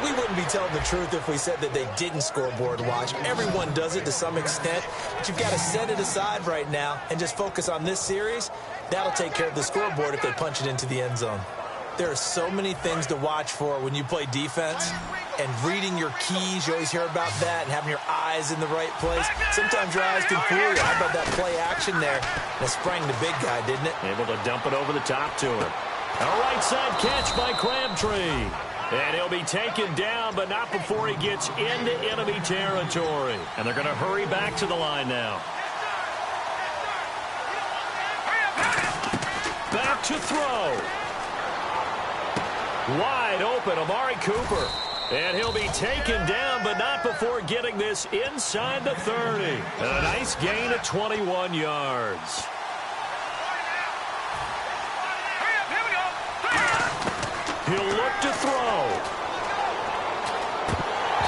We wouldn't be telling the truth if we said that they didn't scoreboard watch. Everyone does it to some extent, but you've got to set it aside right now and just focus on this series. That'll take care of the scoreboard if they punch it into the end zone. There are so many things to watch for when you play defense, and reading your keys, you always hear about that, and having your eyes in the right place. Sometimes your eyes can fool you. How about that play action there? And it sprang the big guy, didn't it? Able to dump it over the top to him. A right side catch by Crabtree. And he'll be taken down, but not before he gets into enemy territory. And they're going to hurry back to the line now. Back to throw. Wide open, Amari Cooper. And he'll be taken down, but not before getting this inside the 30. And a nice gain of 21 yards. He'll look to throw.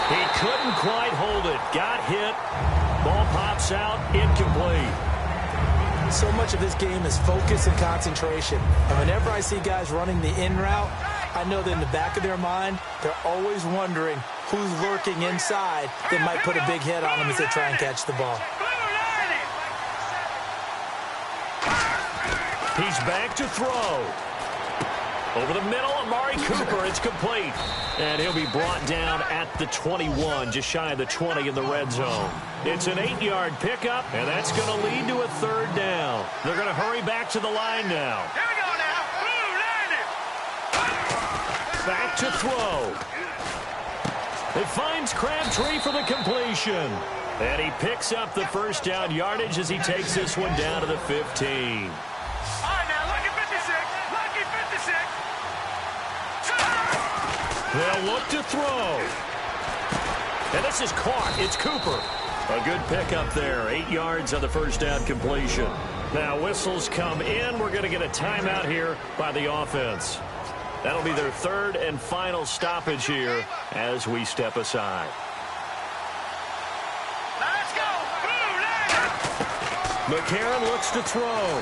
He couldn't quite hold it. Got hit. Ball pops out, incomplete. So much of this game is focus and concentration. And whenever I see guys running the in route, I know that in the back of their mind, they're always wondering who's lurking inside that might put a big hit on them as they try and catch the ball. He's back to throw. Over the middle, Amari Cooper. It's complete. And he'll be brought down at the 21, just shy of the 20 in the red zone. It's an 8-yard pickup, and that's going to lead to a third down. They're going to hurry back to the line now. Here we go now. Back to throw. It finds Crabtree for the completion. And he picks up the first down yardage as he takes this one down to the 15. They'll look to throw. And this is caught. It's Cooper. A good pickup there. 8 yards on the first down completion. Now whistles come in. We're going to get a timeout here by the offense. That'll be their third and final stoppage here as we step aside. Let's go. McCarron looks to throw.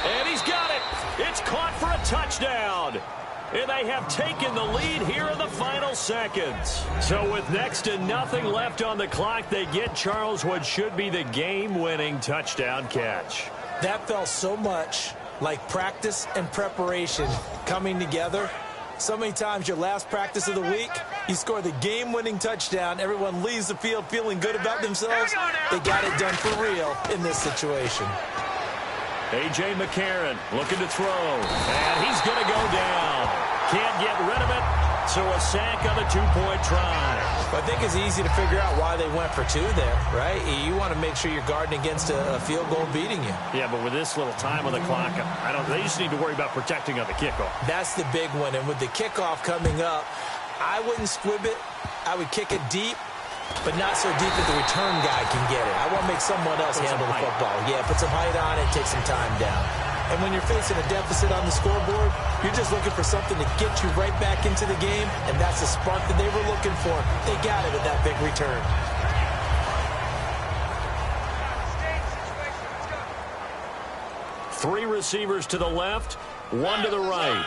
And he's got it. It's caught for a touchdown. And they have taken the lead here in the final seconds. So with next to nothing left on the clock, they get Charles what should be the game-winning touchdown catch. That felt so much like practice and preparation coming together. So many times your last practice of the week, you score the game-winning touchdown. Everyone leaves the field feeling good about themselves. They got it done for real in this situation. A.J. McCarron looking to throw. And he's going to go down. Can't get rid of it. So a sack on the two-point try. I think it's easy to figure out why they went for two there, right? You want to make sure you're guarding against a field goal beating you. Yeah, but with this little time on the clock, they just need to worry about protecting on the kickoff. That's the big one. And with the kickoff coming up, I wouldn't squib it. I would kick it deep, but not so deep that the return guy can get it. I want to make someone else handle the football. Yeah, put some height on it, take some time down. And when you're facing a deficit on the scoreboard, you're just looking for something to get you right back into the game, and that's the spark that they were looking for. They got it with that big return. Three receivers to the left, one to the right.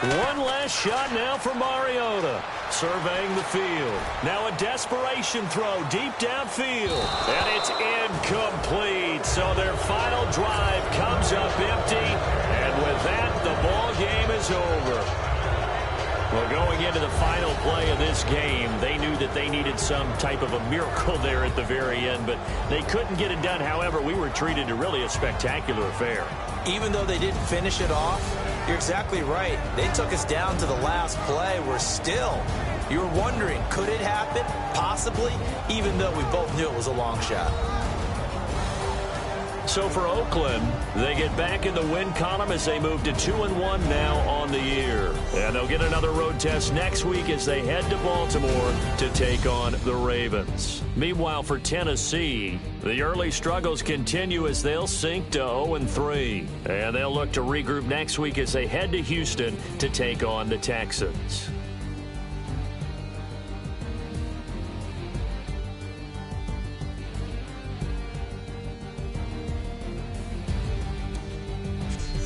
One last shot now for Mariota. Surveying the field. Now a desperation throw deep downfield. And it's incomplete. So their final drive comes up empty. And with that, the ball game is over. Well, going into the final play of this game, they knew that they needed some type of a miracle there at the very end, but they couldn't get it done. However, we were treated to really a spectacular affair. Even though they didn't finish it off, you're exactly right. They took us down to the last play. You were wondering, could it happen? Possibly, even though we both knew it was a long shot. So for Oakland, they get back in the win column as they move to 2-1 now on the year. And they'll get another road test next week as they head to Baltimore to take on the Ravens. Meanwhile, for Tennessee, the early struggles continue as they'll sink to 0-3. And they'll look to regroup next week as they head to Houston to take on the Texans.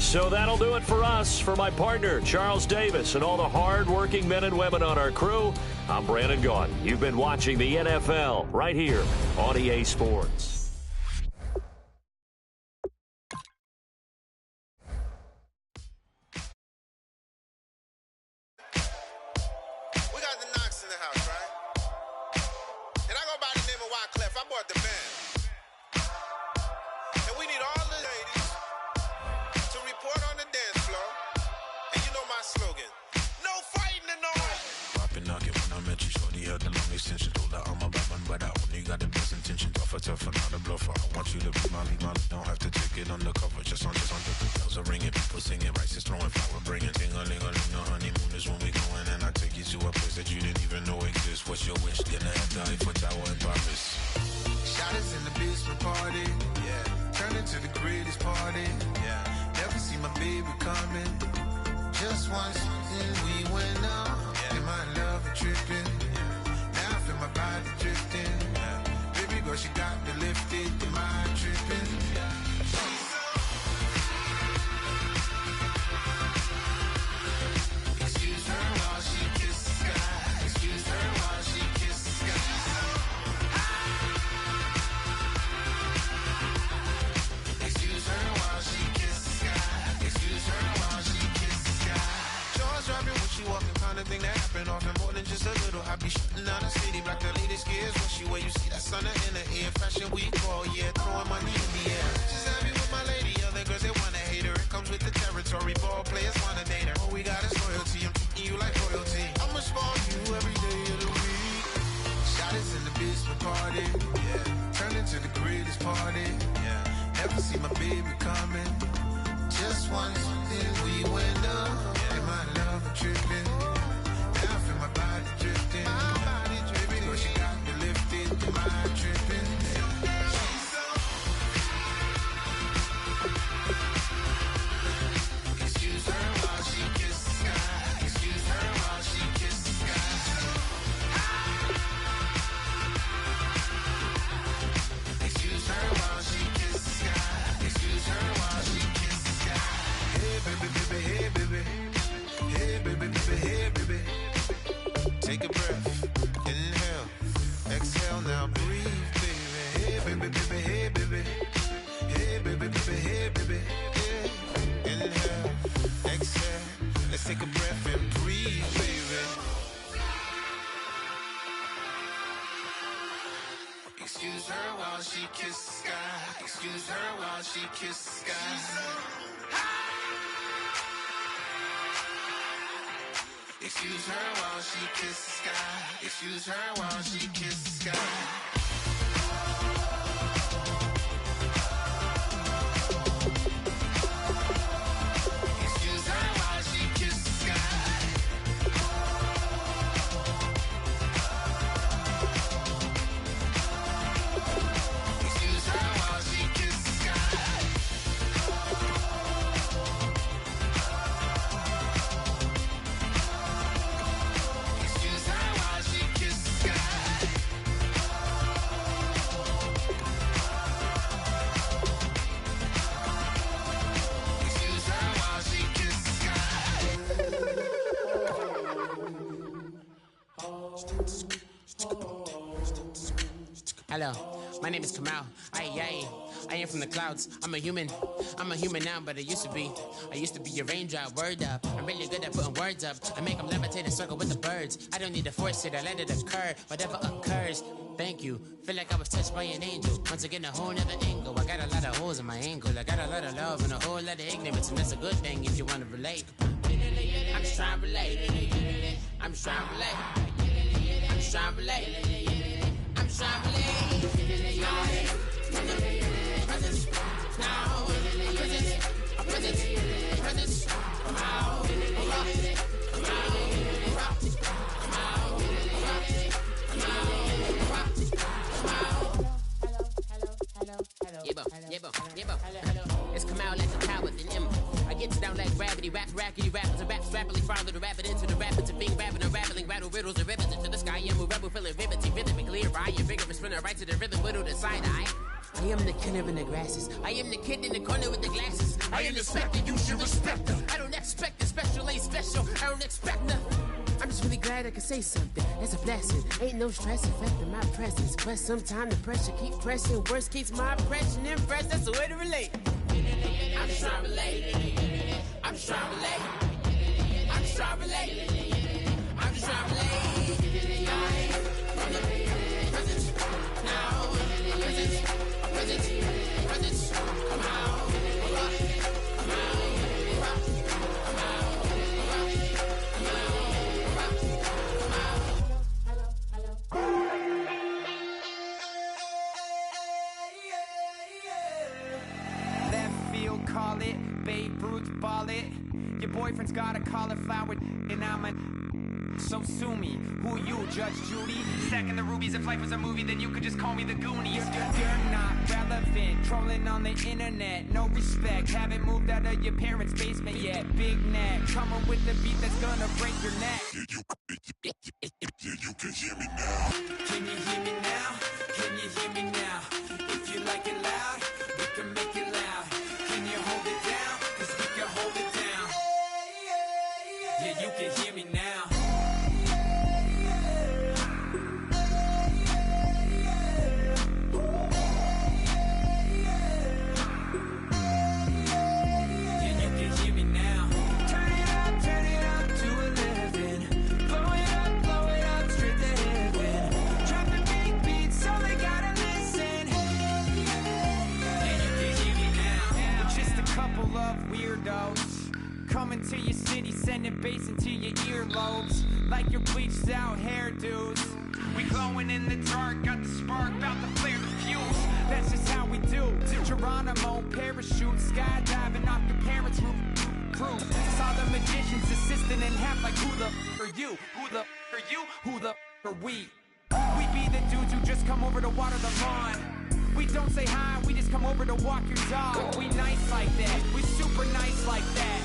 So that'll do it for us. For my partner, Charles Davis, and all the hard-working men and women on our crew, I'm Brandon Gaudin. You've been watching the NFL right here on EA Sports. We got the Knox in the house, right? And I go by the name of Wyclef. I bought the band. And we need all the ladies to report on the dance floor. And you know my slogan. No fighting in no way. Poppin' knockin' when I met you, shorty had the long extension. Told her I'm a bad one, but I only got the best intention. Tougher, not a bluffer. I want you to be Molly. Don't have to take it undercover. Just on the bells are ringing, people singing, rice is throwing, flower bringing. Ting-a-ling-a-ling, the honeymoon is when we going, and I take you to a place that you didn't even know exists. What's your wish? Dinner at the Eiffel Tower in Paris. Shot us in the basement party, yeah. Turn into the greatest party, yeah. Never see my baby coming. Just once, and we went up. Yeah. And my love a tripping. Yeah. Now I feel my body drifting. Yeah. Baby girl, she got me lifted. Am I tripping? Yeah. Excuse her while she kisses the sky. Excuse her while she kisses the sky. Excuse her while she kisses the sky. Excuse her while she kisses the sky. Jaws dropping when she walking, kind of thing that happen often more than just a little. I be shutting down the city, black the latest gears. When she wear, you see that sun in the air. Fashion week, oh yeah, throwing money in the air. She's happy with my lady, other girls they wanna hate her. It comes with the territory, ball players wanna date her. All we got is loyalty, I'm treating you like royalty. I'ma spoil you every day of the week. Shot us in the basement party, yeah. Turn into the greatest party, yeah. Never see my baby coming. Just once, then we went up. Yeah. And my love a tripping. Now I feel my body drifting. My body dripping. Girl, she got me lifted. Am I tripping? Excuse her while she kisses the sky. Excuse her while she kisses the sky. Excuse her while she kisses the sky. Excuse her while she kisses the sky. Hey baby, baby, hey baby. Hey baby, baby, hey baby. Take a breath, inhale, exhale, now breathe, baby. Hey baby, baby, hey baby. Hey baby, baby, hey baby. Yeah. Inhale, exhale, let's take a breath and breathe, baby. Excuse her while she kisses the sky. Excuse her while she kisses the sky. Excuse her while she kisses the sky. Excuse her while she kisses the sky. Excuse her while she kisses the sky. Excuse her while she kisses the sky. Excuse her while she kisses the sky. Excuse her while she kisses the sky. Hello, my name is Kamal. I am from the clouds. I'm a human now, but I used to be a raindrop. Word up, I'm really good at putting words up. I make them levitate and circle with the birds. I don't need to force it, I let it occur. Whatever occurs, thank you. Feel like I was touched by an angel. Once again, a whole nother angle. I got a lot of holes in my angle. I got a lot of love and a whole lot of ignorance, and that's a good thing if you want to relate. I'm just trying to relate. I'm just trying to relate. I'm just trying to relate. I'm just trying to relate. Presence, now, presence, come out, come out, come It's come out like a cow with an M. I get down like gravity, rackety rappers and raps rapidly follow the rapid into the rapids and being rapping and rattling, rattle riddles and ribbons into the sky. I'm a rebel feeling vivid, rhythmically, I am vigorous, spinner right to the rhythm, whittle the side eye. I am the killer in the grasses. I am the kid in the corner with the glasses. I am the specter, you should respect them. I don't expect the special, ain't special. I don't expect nothing. I'm just really glad I can say something. That's a blessing. Ain't no stress affecting my presence. But sometimes the pressure keep pressing. Worst keeps my impression impressed. That's the way to relate. I'm just trying to relate. I'm just trying to relate. I'm just trying to relate. I'm just trying to relate. From the present now. Present. Come out. Left field, call it. Babe Ruth, ball it. Your boyfriend's got a cauliflower, and I'm a. So sue me. Who you, Judge Judy? Stacking the rubies. If life was a movie, then you could just call me the Goonies. You're not relevant. Trolling on the internet. No respect. Haven't moved out of your parents' basement yet. Big neck. Coming with the beat that's gonna break your neck. Yeah, you can hear me now. Can you hear me now? Can you hear me now? If you like it loud, we can make it loud. Can you hold it down? 'Cause we can hold it down. Yeah, you can hear me now. Coming to your city, sending bass into your earlobes, like your bleached out hairdos. We glowing in the dark, got the spark, about to flare the fuse. That's just how we do. Geronimo, parachute, skydiving off your parents' roof. Saw the magician's assistant in half, like who the are you? Who the are you? Who the are we? We be the dudes who just come over to water the lawn. We don't say hi, we just come over to walk your dog. We nice like that, we super nice like that.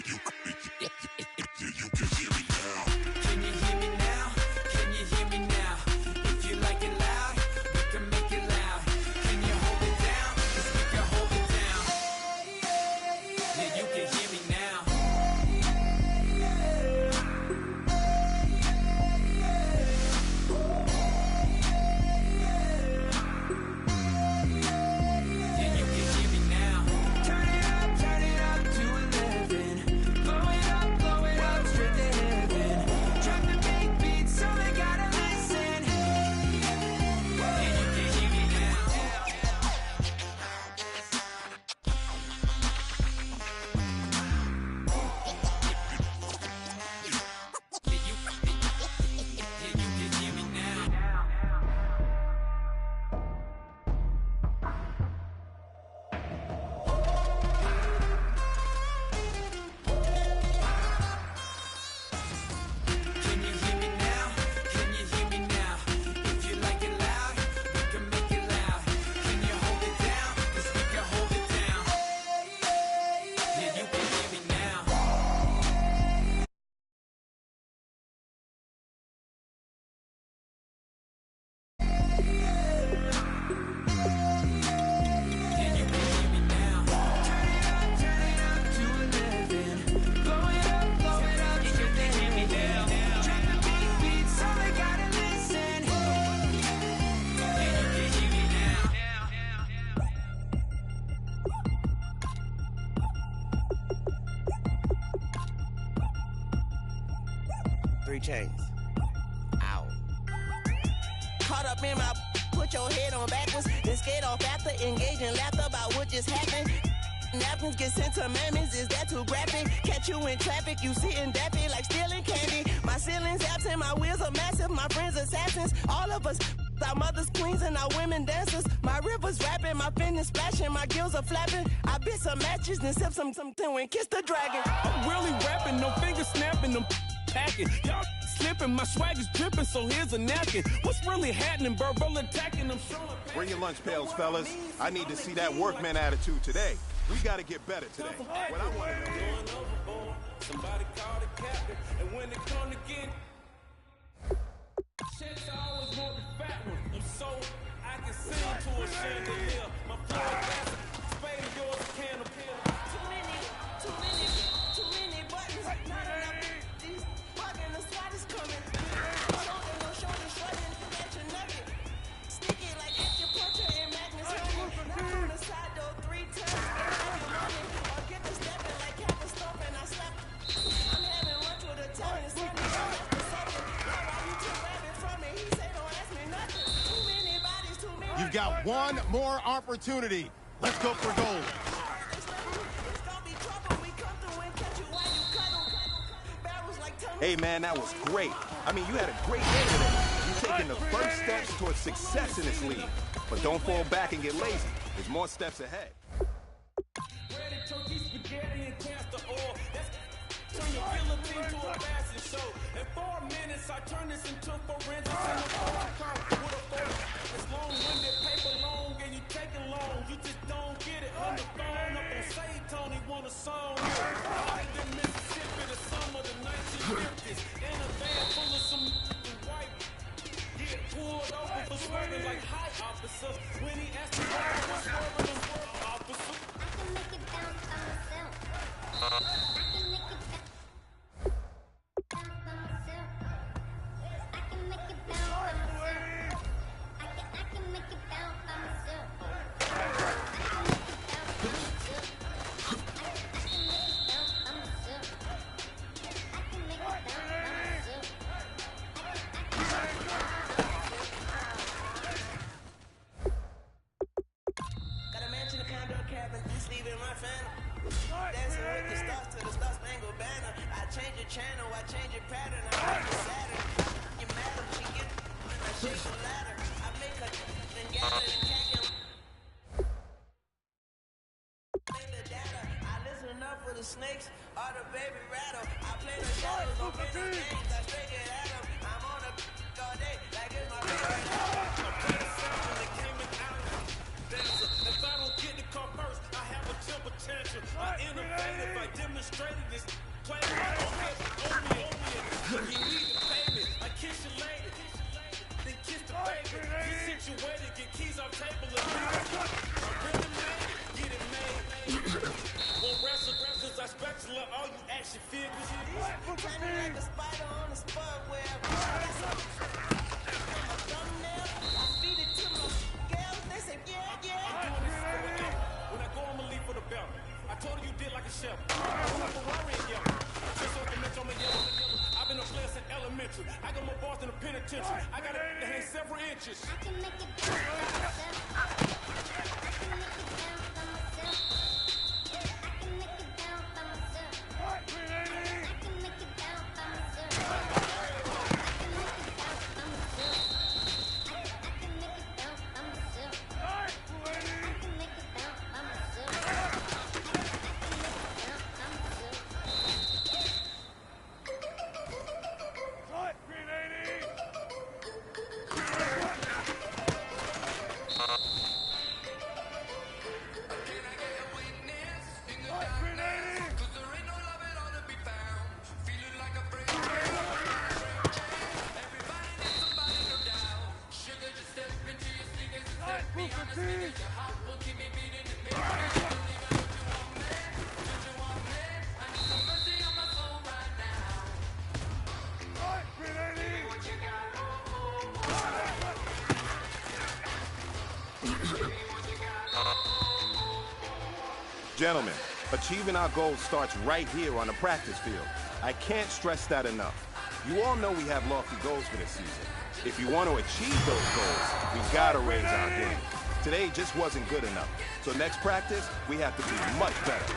You can hear me now. Can you hear me now? Can you hear me now? If you like it loud, we can make it loud. Can you hold it down? 'Cause we can hold it down. Yeah, you can hear me now. Yeah, you can hear me now. Turn it up to 11. Blow it up straight to heaven. Drop the big beat so they gotta listen. Yeah, you can hear me now. Can you hear me now? Can you hear me now? If you like it loud, we can make it loud. Can you hold it down? 'Cause we can hold it down. Yeah, you can hear me now. Yeah, you can hear me now. Turn it up to 11. Blow it up straight to heaven. Drop the big beat so they gotta listen. Yeah, you can hear me now. 3 chains. Ow. Caught up in my put your head on backwards, then skate off after engaging laughter about what just happened. Napkins get sent to mammies, is that too graphic? Catch you in traffic, you sitting dappy like stealing candy. My ceiling's absent, my wheels are massive, my friends assassins. All of us, our mothers queens and our women dancers. My rivers rapping, my fingers splashing, my gills are flapping. I bit some matches, then sip some and kiss the dragon. I'm really rapping, no fingers snapping, them packing. Y'all slipping, my swag is dripping, so here's a napkin. What's really happening, verbal attacking, I'm showing. Bring your lunch pails, fellas. I need to see that workman attitude today. We gotta get better today. What I want to know. Somebody called the captain, and when it come to get checks, I always want the fat one. I'm so I can sing to a chandelier. have one more opportunity. Let's go for gold. Hey, man, that was great. I mean, you had a great day today. You're taking the first steps towards success in this league. But don't fall back and get lazy. There's more steps ahead. Turn your guillotine to a fashion show. In 4 minutes, I turn this into forensics in a phone call with a phone. It's long-winded, paper long, and you take it long. You just don't get it on the phone. Up on Say Tony, want a song. Out in Mississippi, the summer of the 1950s. In a van full of some white. Get pulled over for swerving like high officers. When he asked me why I was swerving, them work officers. I can make it bounce by myself. I can make it bounce. Channel, I change your pattern, I make it Saturn. You madam, she get I shake the ladder. I make her and gather and cack play the data. I listen up for the snakes or the baby rattle. I play the shadows on finish games. I straight get at them. I'm on the all day like it's my favorite. If I don't get the car first, I have a temper tantrum. I innovative, I demonstrated this. Play you need to pay me. I kiss you later. Then kiss the baby. Get situated, get keys off table and I'm really made, get it made. Won't wrestlers, I spatula all you action figures. Tiny like a spider on a spud web. I'm a thumbnail. I feed it to my girls. They say, yeah. I'm doing this for the game. When I go, I'ma leave for the belt. I told her you did like a chef. I'm a Ferrari and yellow. Just off the metro, I'm a yellow. I've been a player since elementary. I got more bars than a penitentiary. I got it that ain't several inches. I can make it bounce by myself. I can make it bounce by myself. I can make it bounce by myself. I can make it bounce by myself. I can make it bounce by myself. I can make it bounce by myself. I can make it bounce by myself. I can make it bounce by myself. Gentlemen, achieving our goals starts right here on the practice field. I can't stress that enough. You all know we have lofty goals for this season. If you want to achieve those goals, we gotta raise our game. Today just wasn't good enough. So next practice, we have to be much better.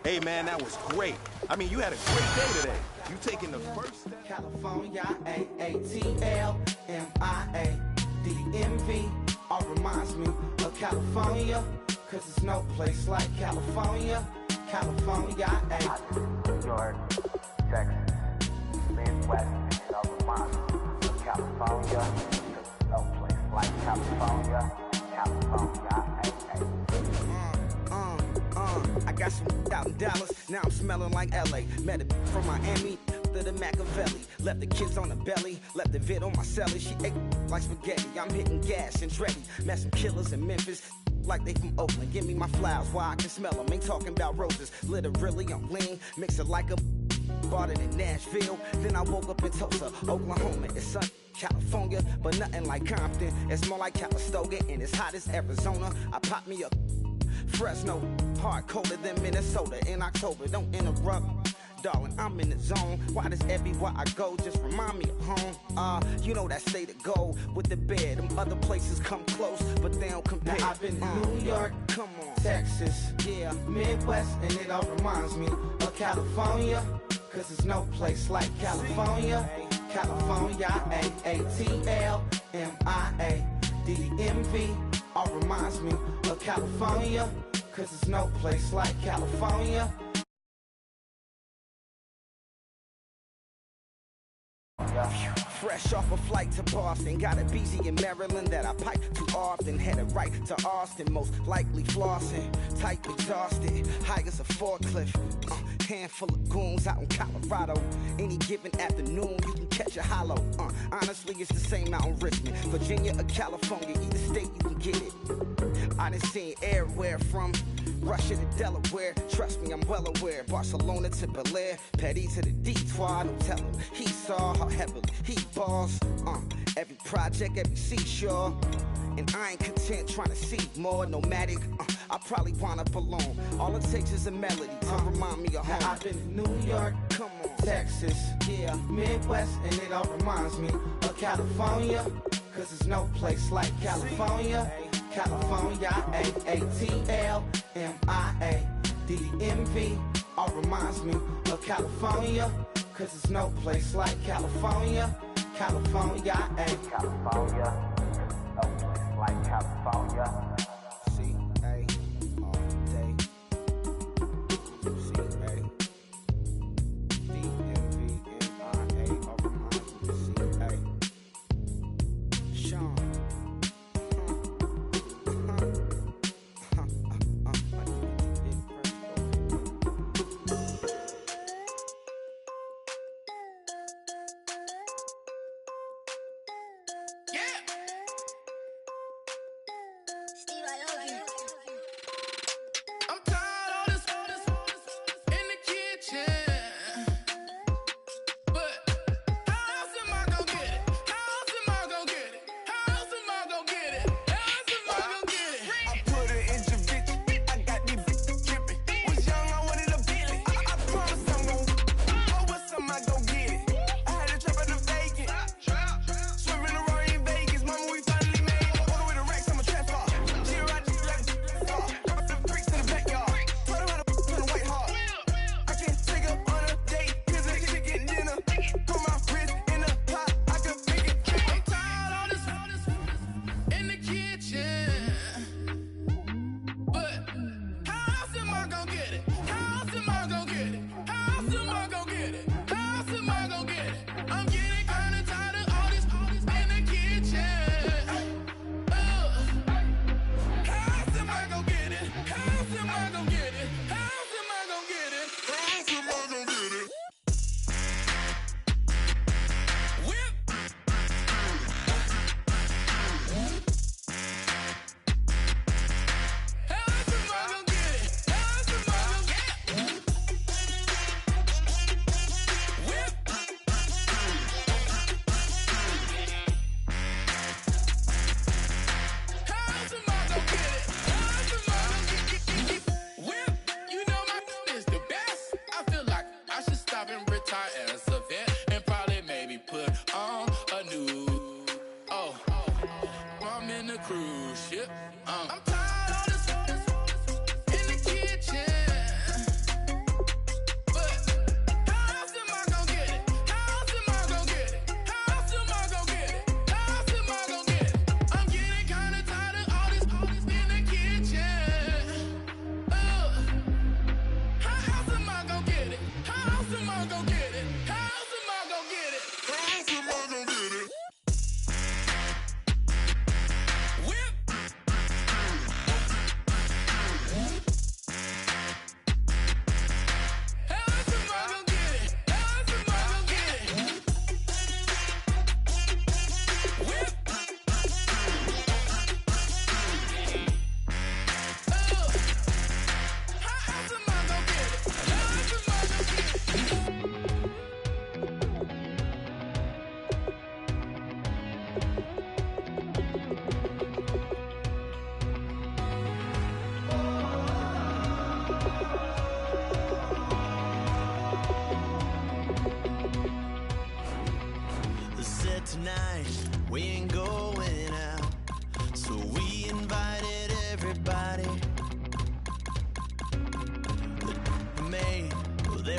Hey, man, that was great. I mean, you had a great day today. You taking the first step. California, A-A-T-L-M-I-A-D-M-V. All reminds me of California, cause there's no place like California. California, New York, Texas, Midwest, it all reminds me of California, cause there's no place like California. California, I got some out in Dallas, now I'm smelling like LA. Met it from Miami to the Machiavelli. Left the kids on the belly, left the vid on my celly. She ate like spaghetti, I'm hitting gas and Dreddy. Met some killers in Memphis, like they from Oakland. Give me my flowers while I can smell them. Ain't talking about roses, literally I'm lean. Mix it like a bought it in Nashville. Then I woke up in Tulsa, Oklahoma. It's sun, California, but nothing like Compton. It's more like Calistoga, and it's hot as Arizona. I pop me a Fresno, hard colder than Minnesota in October. Don't interrupt, darling, I'm in the zone. Why does everywhere I go just remind me of home? You know that state of gold with the bed. Them other places come close, but they don't compare. Now I've been to New York, come on, Texas, yeah, Midwest, and it all reminds me of California, cause there's no place like California. California, A-A-T-L-M-I-A-D-M-V. All reminds me of California, cause there's no place like California. Fresh off a flight to Boston, got a BZ in Maryland that I pipe too often. Headed right to Austin, most likely flossing. Type exhausted, high as a forklift. Handful of goons out in Colorado. Any given afternoon, you can catch a hollow. Honestly, it's the same out in Richmond, Virginia or California, either state you can get it. I done seen everywhere from Russia to Delaware. Trust me, I'm well aware. Barcelona to Bel Air, Petty to the Detroit. No telling, he saw how heavily he balls. Every project, every seashore. And I ain't content trying to see more nomadic. I probably wind up alone. All it takes is a melody to remind me of home. Now I've been to New York, come on, Texas, yeah, Midwest, and it all reminds me of California, cause there's no place like California. California, A-A-T-L-M-I-A-D-M-V. All reminds me of California, cause there's no place like California. California, California, no place like California. C-A all day. C-A D-M-V-M-I-A all reminds me of C-A. Sean. Yeah.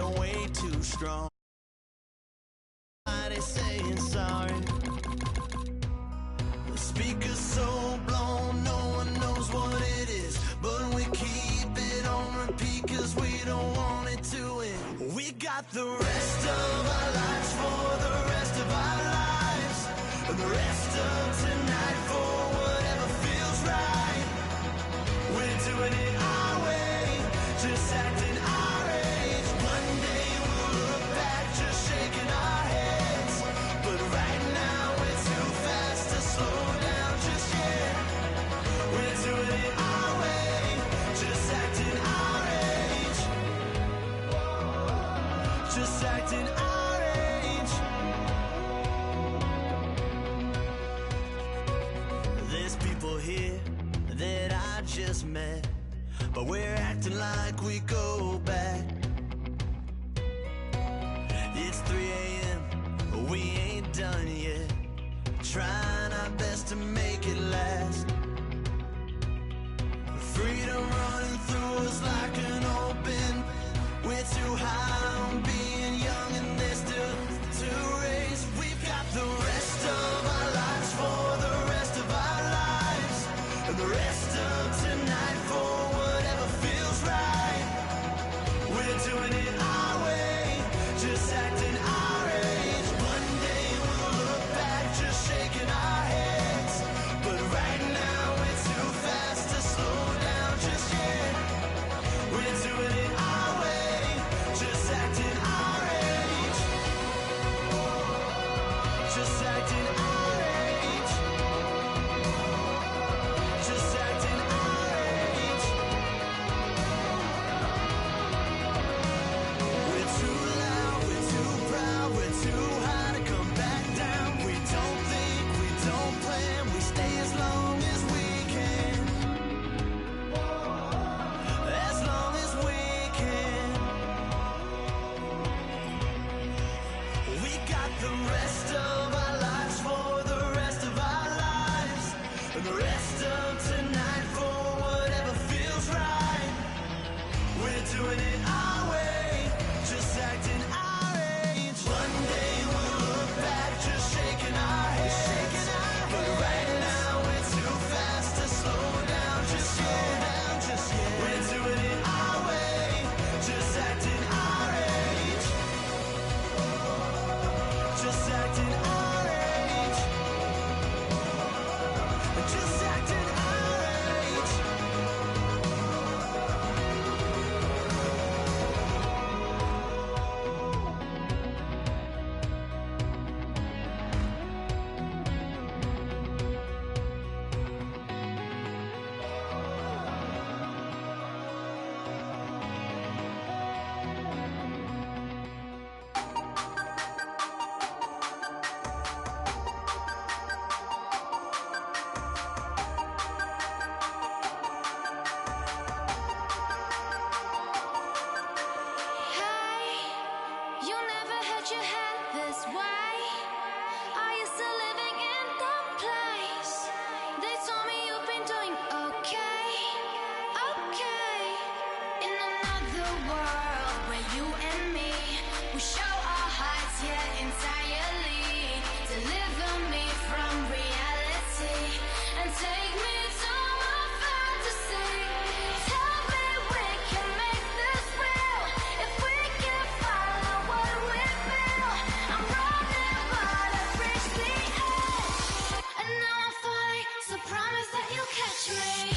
I'm way too strong. They saying sorry. The speaker's so blown, no one knows what it is, but we keep it on repeat cause we don't want it to end. We got the rest of our lives for the rest of our lives, and the rest of tonight for whatever feels right. We're doing it our way, just acting our age. One day we'll look back just shaking our heads, but right now we're too fast to slow down just yet. We're doing it our way, just acting our age. Just acting our age. There's people here that I just met, but we're acting like we go back. It's 3 a.m., we ain't done yet, trying our best to make it last. Freedom running through us like an open. We're too high on being young and there's still to race. We've got the rest of our lives for the rest of our lives, and the rest of tonight for whatever feels right. We're doing it our way, just acting our age. One day we'll look back just shaking our heads, but right now we're too fast to slow down just yet. We're doing it our way, just acting our age. Just acting our age. Just acting our age. We're too loud, we're too proud, we're too high to come back down. We don't think, we don't plan, we stay as long as we can. As long as we can. We got the rest of our lives for the rest of our lives, and the rest of tonight for whatever feels right. We're doing it our way, just acting our age. One day we'll look back just shaking our heads, but right now we're too fast to slow down just yet. We're doing it our way, just acting our age. Just acting our age. Just acting our age. You never had your head this way. Are you still living in that place? They told me you've been doing okay, okay. In another world where you and me, we show our hearts, yeah, entirely. Deliver me from reality and take me to my fantasy. Tell me we can make this real if we can follow what we feel. I'm running but I've reached the edge, and now I'm falling, so promise that you'll catch me.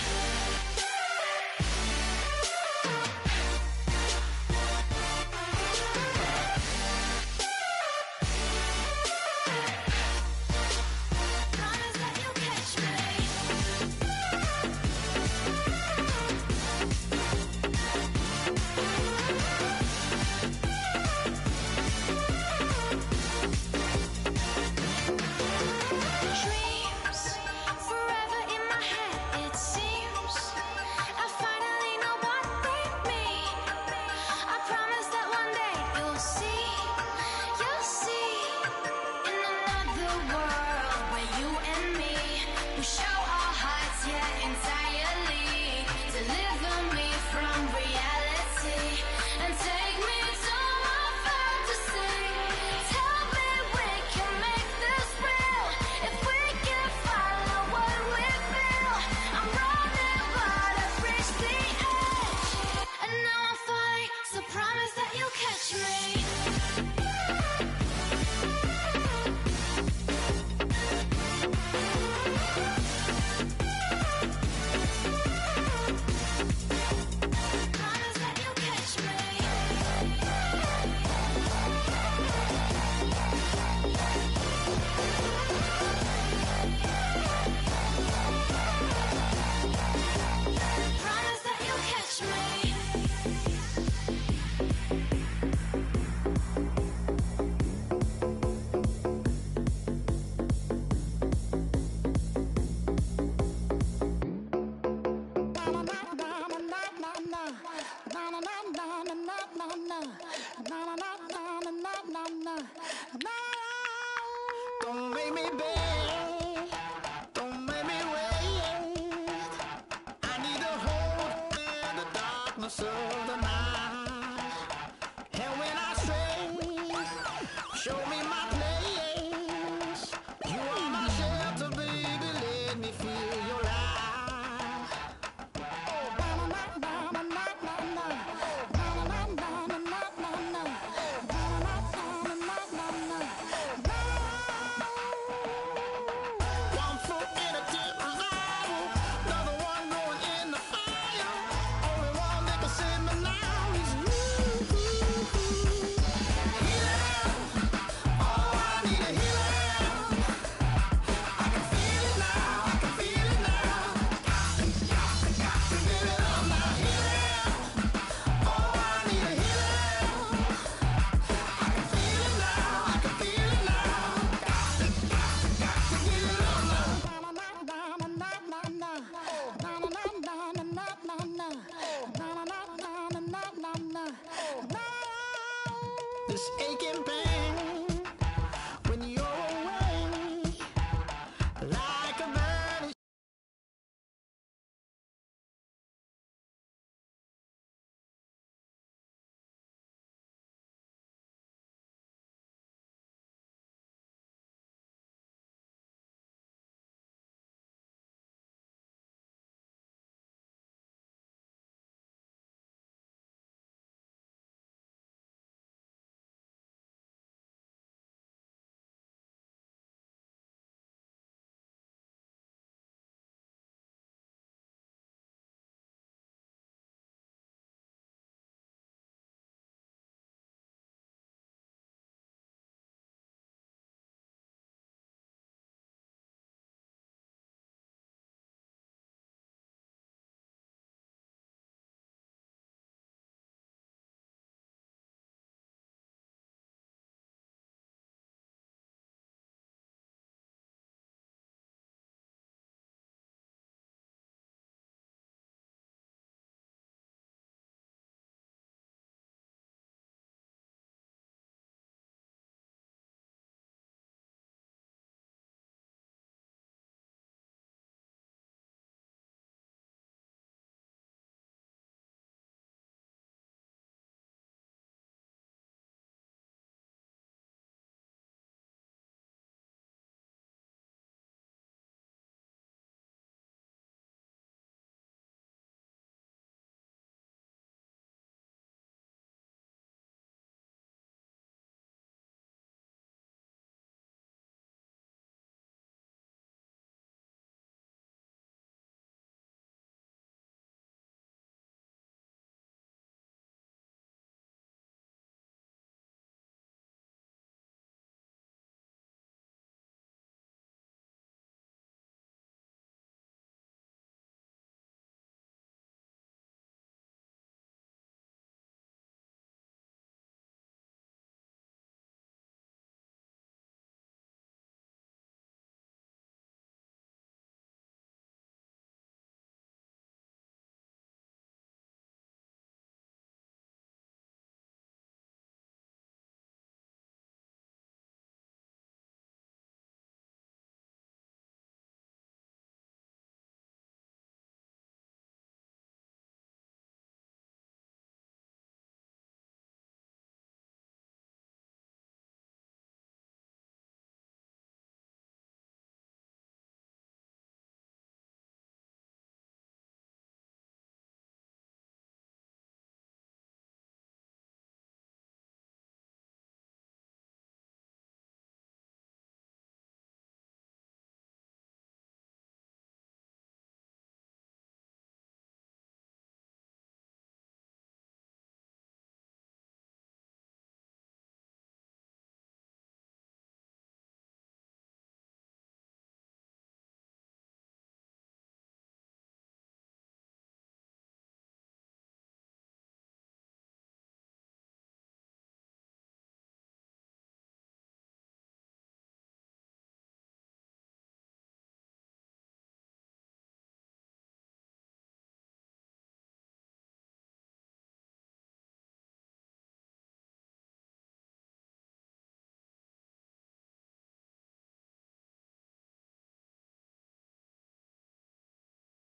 Promise that you'll catch me. boss of the night. And when I stray, show me my place. You are my shelter, baby, let me feel your light. One foot in a deep revival, another one going in the fire. Only one that can save me now is you. Healer, oh, I need a healer. I can feel it now, I can feel it now. Got to get it on now. Healer, oh, I need a healer. I can feel it now, I can feel it now. Got to get it on now. This aching pain when you're away, like a bird.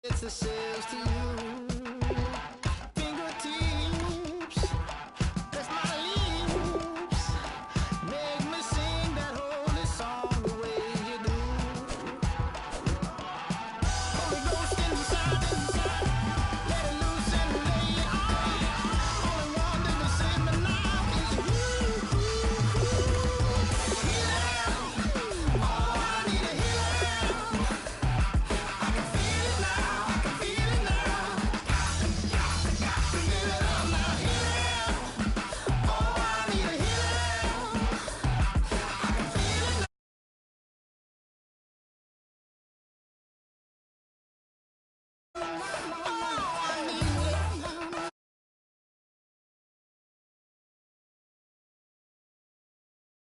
It's a sales to you.